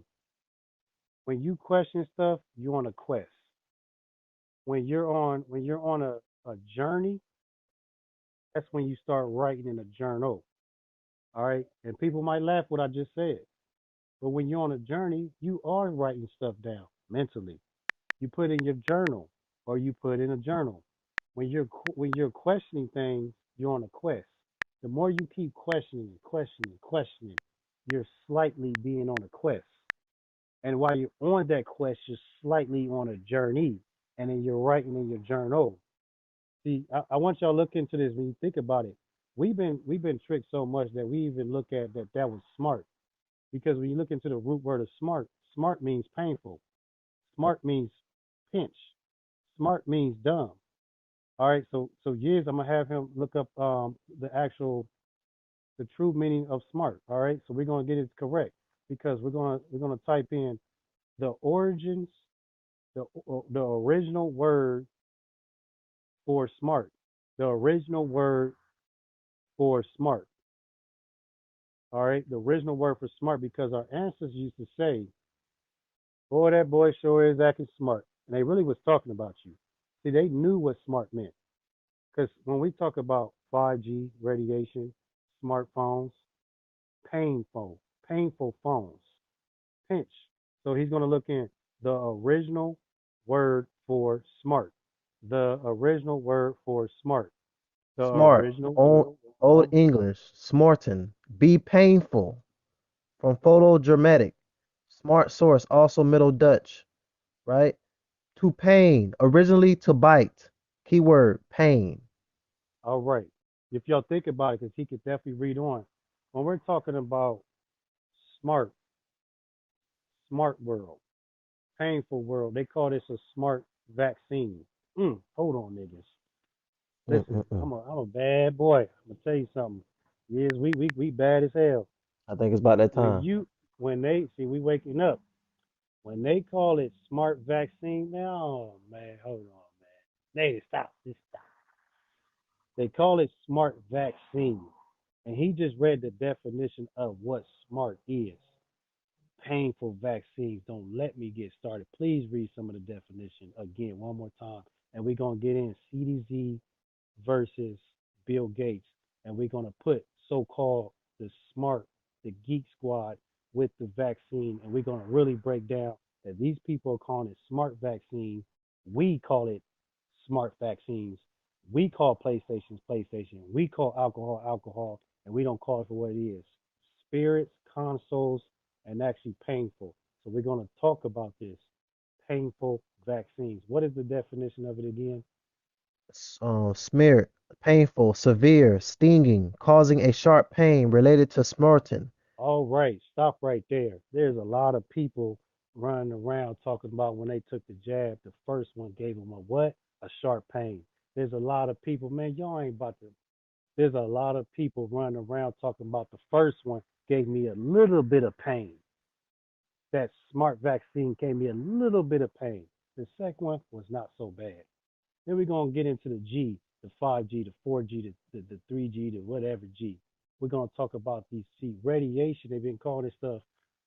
When you question stuff, you're on a quest. When you're on a journey, that's when you start writing in a journal. All right. And people might laugh what I just said. But when you're on a journey, you are writing stuff down mentally. You put in your journal, or you put in a journal. When you're questioning things, you're on a quest. The more you keep questioning, questioning, questioning, you're slightly being on a quest. And while you're on that quest, you're slightly on a journey. And then you're writing in your journal. See, I want y'all to look into this when you think about it. We've been tricked so much that we even look at that was smart. Because when you look into the root word of smart, smart means painful. Smart means pinch. Smart means dumb. All right, so years I'm gonna have him look up the true meaning of smart. All right, so we're gonna get it correct because we're gonna type in the origins, the original word for smart, the original word for smart. All right, the original word for smart because our ancestors used to say, "Boy, that boy sure is acting smart," and they really was talking about you. See, they knew what smart meant because when we talk about 5G radiation, smartphones, painful phones, pinch. So he's going to look in the original word for smart, the original word for smart, the Smart, original. Old English, smarten, be painful, from photo-dramatic. Smart source, also Middle Dutch, right? To pain, originally to bite. Keyword, pain. All right. If y'all think about it, because he could definitely read on. When we're talking about smart, smart world, painful world, they call this a smart vaccine. Hold on, niggas. Listen, Mm-mm-mm. I'm a bad boy. I'm gonna tell you something. Yes, we bad as hell. I think it's about that When time. you when they see we waking up, when they call it smart vaccine now, oh man, hold on, man. They stop, just stop. They call it smart vaccine. And he just read the definition of what smart is. Painful vaccines. Don't let me get started. Please read some of the definition again one more time. And we're gonna get in CDZ versus Bill Gates, and we're going to put so-called the smart, the geek squad with the vaccine, and we're going to really break down that these people are calling it smart vaccines. We call it smart vaccines. We call PlayStations PlayStation. We call alcohol alcohol, and we don't call it for what it is. Spirits, consoles, and actually painful. So we're going to talk about this painful vaccines. What is the definition of it again? Smear, painful, severe, stinging, causing a sharp pain related to smarten. All right, stop right there. There's a lot of people running around talking about when they took the jab, the first one gave them a what? A sharp pain. There's a lot of people, man, y'all ain't about to. There's a lot of people running around talking about the first one gave me a little bit of pain. That smart vaccine gave me a little bit of pain. The second one was not so bad. Then we're gonna get into the G, the 5G, the 4G, the 3G, the whatever G. We're gonna talk about these see radiation. They've been calling this stuff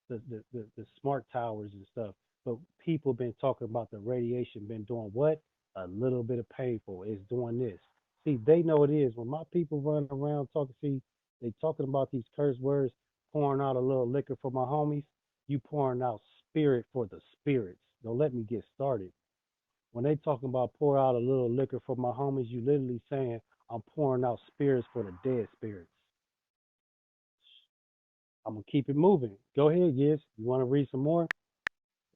the smart towers and stuff. But people been talking about the radiation been doing what? A little bit of painful. It's doing this. See, they know it is. When my people run around talking, see, they talking about these curse words, pouring out a little liquor for my homies. You pouring out spirit for the spirits. Don't let me get started. When they talking about pour out a little liquor for my homies, you literally saying I'm pouring out spirits for the dead spirits. I'm gonna keep it moving. Go ahead, yes. You want to read some more?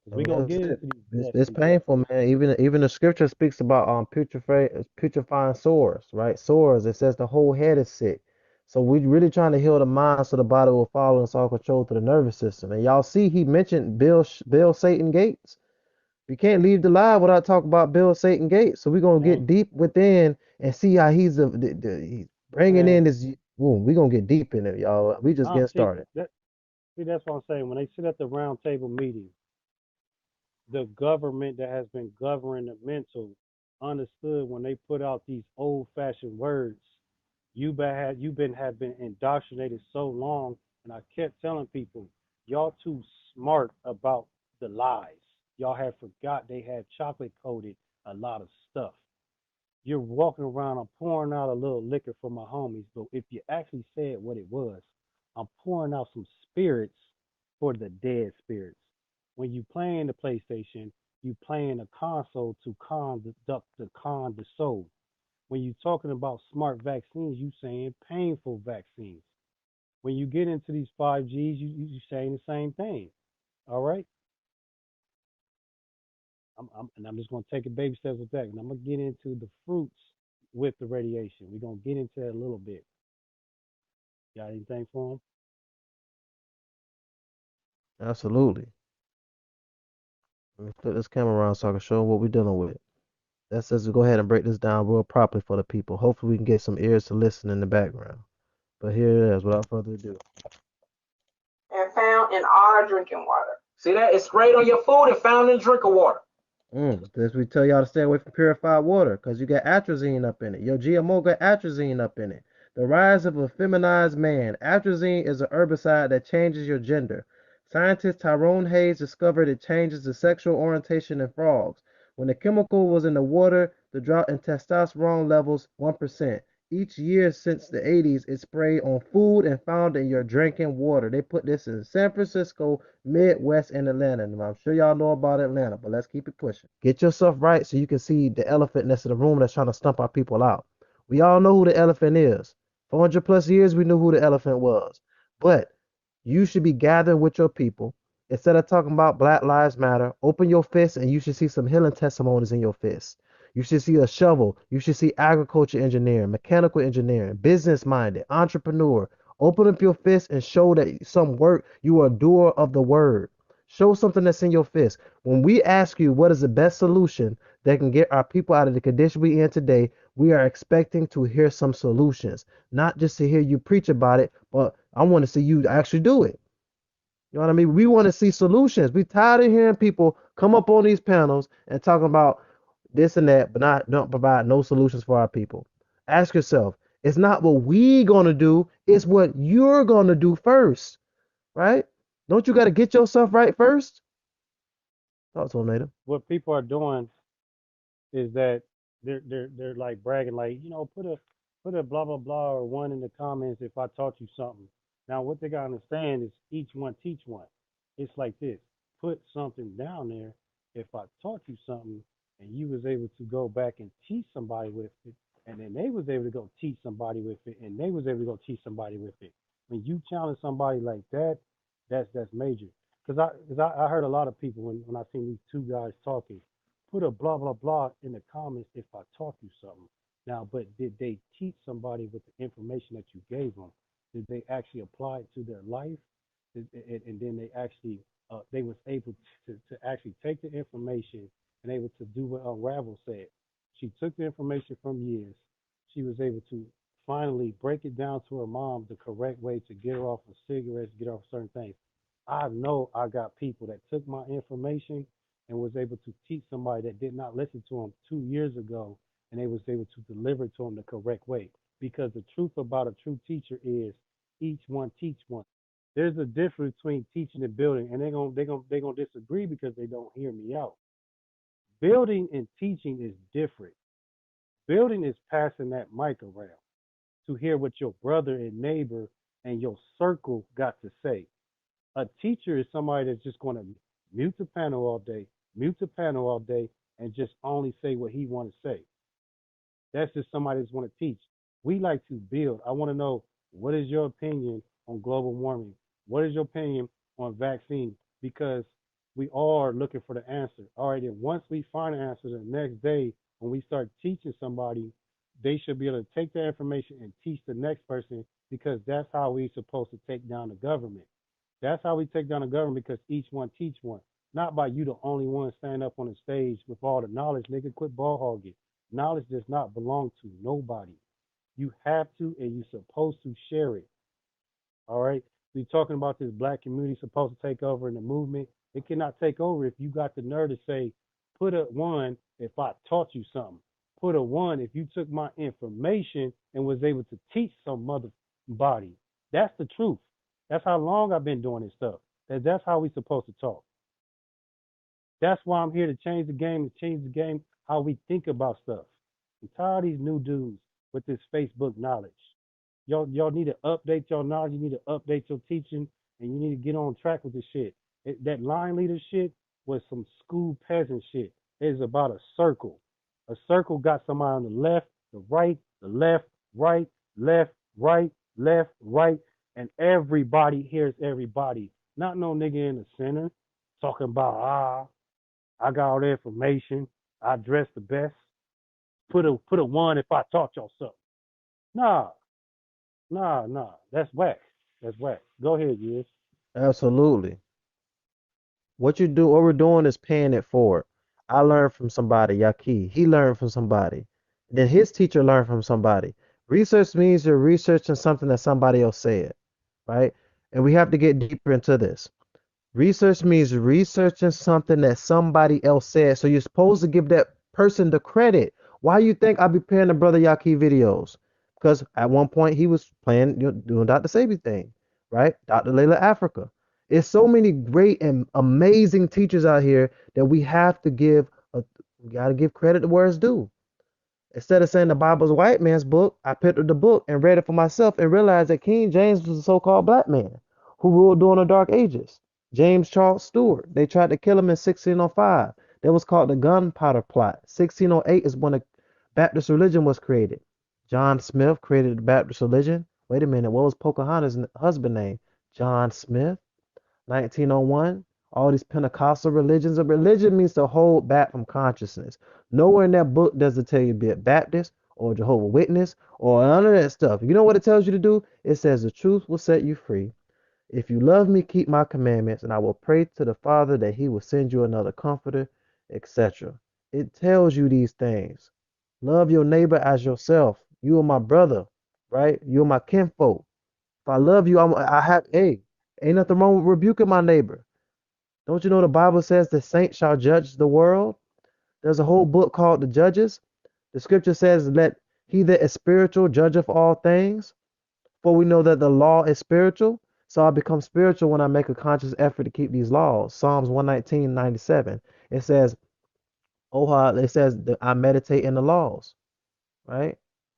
Because we gonna That's get it. into these It's definitely painful, man. Even the scripture speaks about putrefying sores, right? Sores. It says the whole head is sick. So we really trying to heal the mind so the body will follow and all control to the nervous system. And y'all see, he mentioned Bill Satan Gates. We can't leave the live without talking about Bill Satan Gates. So we're gonna man. get deep within and see how he's bringing in Man, this. Boom, we're gonna get deep in it, y'all. We just I getting see started. that. See, that's what I'm saying. When they sit at the round table meeting, the government that has been governing the mental understood when they put out these old-fashioned words. You've been have been indoctrinated so long, and I kept telling people, y'all too smart about the lies. Y'all have forgot they had chocolate coated a lot of stuff. You're walking around, I'm pouring out a little liquor for my homies, but if you actually said what it was, I'm pouring out some spirits for the dead spirits. When you playing the PlayStation, you playing a console to conduct the soul. When you talking about smart vaccines, you saying painful vaccines. When you get into these 5Gs, you saying the same thing. All right. I'm just gonna take a baby steps with that, and I'm gonna get into the fruits with the radiation. We're gonna get into that a little bit. Got anything for them? Absolutely. Let me flip this camera around so I can show them what we're dealing with. That says to go ahead and break this down real properly for the people. Hopefully we can get some ears to listen in the background. But here it is, without further ado. And found in our drinking water. See that? It's sprayed on your food and found in drinking water. This we tell y'all to stay away from purified water because you got atrazine up in it. Your GMO got atrazine up in it. The rise of a feminized man. Atrazine is a herbicide that changes your gender. Scientist Tyrone Hayes discovered it changes the sexual orientation in frogs. When the chemical was in the water, the drop in testosterone levels 1%. Each year since the 80s, it's sprayed on food and found in your drinking water. They put this in San Francisco, Midwest, and Atlanta. And I'm sure y'all know about Atlanta, but let's keep it pushing. Get yourself right so you can see the elephant next to the room that's trying to stump our people out. We all know who the elephant is. 400 plus years, we knew who the elephant was. But you should be gathering with your people. Instead of talking about Black Lives Matter, open your fists and you should see some healing testimonies in your fists. You should see a shovel. You should see agriculture engineering, mechanical engineering, business minded, entrepreneur. Open up your fist and show that some work. You are a doer of the word. Show something that's in your fist. When we ask you what is the best solution that can get our people out of the condition we in today, we are expecting to hear some solutions, not just to hear you preach about it, but I want to see you actually do it. You know what I mean? We want to see solutions. We tired of hearing people come up on these panels and talking about this and that, but don't provide no solutions for our people. Ask yourself, it's not what we gonna do, it's what you're gonna do first, right? Don't you gotta get yourself right first? Talk to him, Native. What people are doing is that they're like bragging, like, put a blah blah blah or one in the comments if I taught you something. Now what they gotta understand is each one teach one. It's like this. Put something down there if I taught you something and you was able to go back and teach somebody with it, and then they was able to go teach somebody with it, and they was able to go teach somebody with it. When you challenge somebody like that, that's major. Cause I heard a lot of people when I seen these two guys talking, put a blah blah blah in the comments if I taught you something. Now, but did they teach somebody with the information that you gave them? Did they actually apply it to their life? And then they actually they was able to actually take the information and able to do what Unravel said. She took the information from years. She was able to finally break it down to her mom the correct way to get her off of cigarettes, get her off certain things. I know I got people that took my information and was able to teach somebody that did not listen to them 2 years ago, and they was able to deliver to them the correct way. Because the truth about a true teacher is each one teach one. There's a difference between teaching and building, and they're gonna disagree because they don't hear me out. Building and teaching is different. Building is passing that mic around to hear what your brother and neighbor and your circle got to say. A teacher is somebody that's just going to mute the panel all day, mute the panel all day, and just only say what he want to say. That's just somebody that's want to teach. We like to build. I want to know, what is your opinion on global warming? What is your opinion on vaccine? Because we all are looking for the answer. All right, and once we find an answer, the next day when we start teaching somebody, they should be able to take that information and teach the next person, because that's how we're supposed to take down the government. That's how we take down the government, because each one teach one. Not by you the only one stand up on the stage with all the knowledge. Nigga, quit ball hogging. Knowledge does not belong to nobody. You have to, and you're supposed to share it. All right. We talking about this black community supposed to take over in the movement. It cannot take over if you got the nerve to say, put a one if I taught you something. Put a one if you took my information and was able to teach some mother body. That's the truth. That's how long I've been doing this stuff. That's how we supposed to talk. That's why I'm here to change the game, how we think about stuff. I'm tired of these new dudes with this Facebook knowledge. Y'all need to update your knowledge. You need to update your teaching, and you need to get on track with this shit. That line leader shit was some school peasant shit. It is about a circle. A circle got somebody on the left, the right, the left, right, left, right, left, right. and everybody hears everybody. Not no nigga in the center talking about I got all the information. I dress the best. Put a one if I taught y'all something. Nah, nah. That's whack. That's whack. Go ahead, Yiz. Absolutely. What we're doing is paying it forward. I learned from somebody, Yaki. He learned from somebody. Then his teacher learned from somebody. Research means you're researching something that somebody else said, right? And we have to get deeper into this. Research means researching something that somebody else said. So you're supposed to give that person the credit. Why you think I be paying the brother Yaki videos? Because at one point he was playing, doing Dr. Sabi thing, right? Dr. Layla Africa. It's so many great and amazing teachers out here that we gotta give credit to where it's due. Instead of saying the Bible's a white man's book, I picked up the book and read it for myself and realized that King James was a so-called black man who ruled during the Dark Ages. James Charles Stewart. They tried to kill him in 1605. That was called the Gunpowder Plot. 1608 is when the Baptist religion was created. John Smith created the Baptist religion. Wait a minute, what was Pocahontas' husband name? John Smith. 1901, all these Pentecostal religions. A religion means to hold back from consciousness. Nowhere in that book does it tell you to be a Baptist or a Jehovah Witness or none of that stuff. You know what it tells you to do? It says the truth will set you free. If you love me, keep my commandments, and I will pray to the Father that he will send you another comforter, etc. It tells you these things. Love your neighbor as yourself. You are my brother, right? You're my kinfolk. If I love you, hey, ain't nothing wrong with rebuking my neighbor. Don't you know the Bible says the saints shall judge the world? There's a whole book called the Judges. The scripture says, let he that is spiritual judgeth all things. For we know that the law is spiritual. So I become spiritual when I make a conscious effort to keep these laws. Psalms 119:97. It says, I meditate in the laws, right?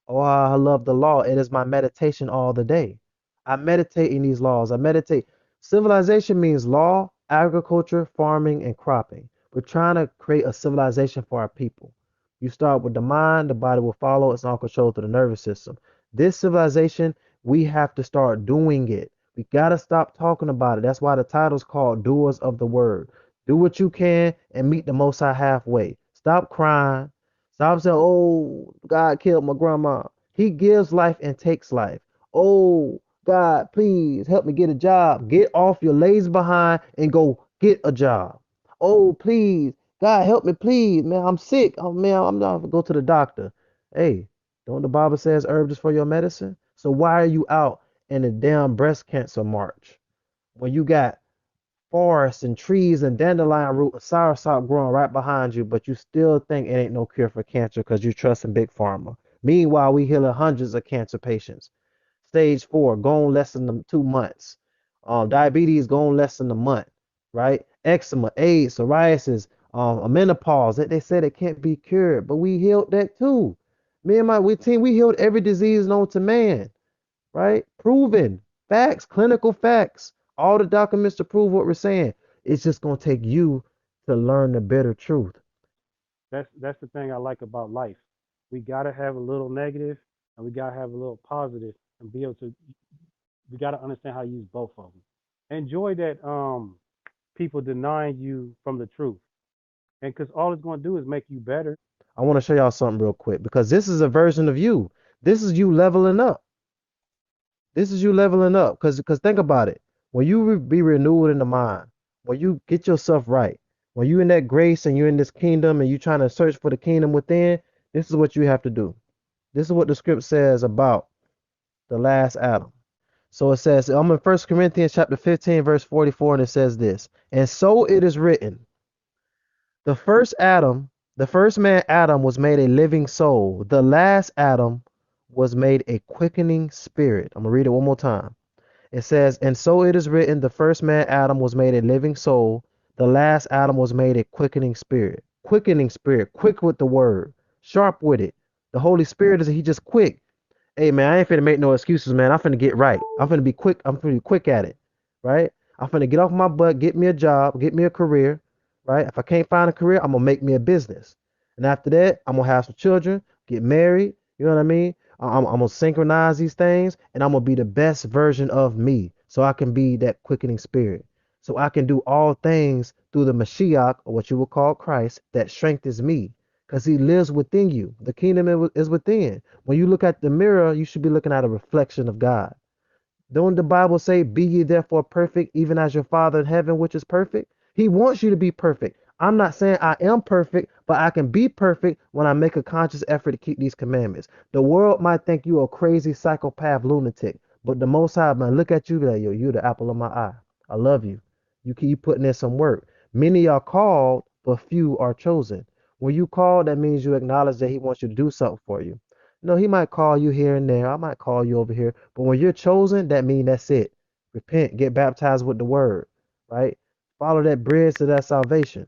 Oh, how I love the law. It is my meditation all the day. I meditate in these laws. I meditate. Civilization means law, agriculture, farming, and cropping. We're trying to create a civilization for our people. You start with the mind, the body will follow. It's all controlled through the nervous system. This civilization, we have to start doing it. We got to stop talking about it. That's why the title's called Doers of the Word. Do what you can and meet the Most High halfway. Stop crying. Stop saying, oh, God killed my grandma. He gives life and takes life. Oh, God, please help me get a job. Get off your lazy behind and go get a job. Oh, please, God, help me, please. Man, I'm sick. Oh, man, I'm not going to go to the doctor. Hey, don't the Bible says herbs is for your medicine? So why are you out in a damn breast cancer march when you got forests and trees and dandelion root and soursop growing right behind you, but you still think it ain't no cure for cancer because you trust in big pharma? Meanwhile, we healing hundreds of cancer patients. Stage 4, gone less than 2 months. Diabetes gone less than a month, right? Eczema, AIDS, psoriasis, menopause. They said it can't be cured, but we healed that too. Me and my team, we healed every disease known to man, right? Proven facts, clinical facts, all the documents to prove what we're saying. It's just gonna take you to learn the bitter truth. That's the thing I like about life. We gotta have a little negative and we gotta have a little positive and be able to. We gotta understand how to use both of them. Enjoy that people denying you from the truth, and because all it's gonna do is make you better. I want to show y'all something real quick because this is a version of you. This is you leveling up. This is you leveling up. Because think about it. When you be renewed in the mind, when you get yourself right, when you in that grace and you're in this kingdom and you trying to search for the kingdom within, this is what you have to do. This is what the script says about the last Adam. So it says, I'm in 1 Corinthians chapter 15, verse 44, and it says this, and so it is written, the first Adam, the first man Adam was made a living soul. The last Adam was made a quickening spirit. I'm going to read it one more time. It says, and so it is written, the first man Adam was made a living soul. The last Adam was made a quickening spirit. Quickening spirit, quick with the word, sharp with it. The Holy Spirit is he just quick. Hey man, I ain't finna make no excuses, man. I'm finna get right. I'm finna be quick. I'm finna be quick at it, right? I'm finna get off my butt, get me a job, get me a career, right? If I can't find a career, I'm gonna make me a business, and after that, I'm gonna have some children, get married. You know what I mean? I'm gonna synchronize these things, and I'm gonna be the best version of me, so I can be that quickening spirit, so I can do all things through the Mashiach, or what you would call Christ, that strengthens me, because He lives within you. The kingdom is within. When you look at the mirror, you should be looking at a reflection of God. Don't the Bible say, "Be ye therefore perfect, even as your Father in heaven, which is perfect"? He wants you to be perfect. I'm not saying I am perfect, but I can be perfect when I make a conscious effort to keep these commandments. The world might think you a crazy psychopath lunatic, but the Most High man look at you be like, yo, you the apple of my eye. I love you. You keep putting in some work. Many are called, but few are chosen. When you call, that means you acknowledge that He wants you to do something for you. No, He might call you here and there. I might call you over here. But when you're chosen, that means that's it. Repent, get baptized with the word, right? Follow that bridge to that salvation,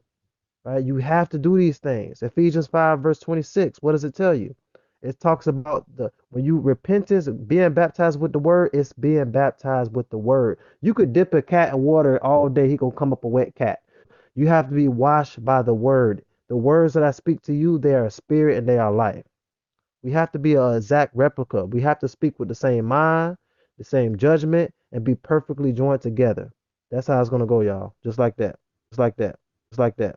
right? You have to do these things. Ephesians 5, verse 26, what does it tell you? It talks about the when you repentance, being baptized with the word, it's being baptized with the word. You could dip a cat in water all day, he gonna come up a wet cat. You have to be washed by the word. The words that I speak to you, they are spirit and they are life. We have to be an exact replica. We have to speak with the same mind, the same judgment, and be perfectly joined together. That's how it's gonna go, y'all. Just like that. Just like that. Just like that.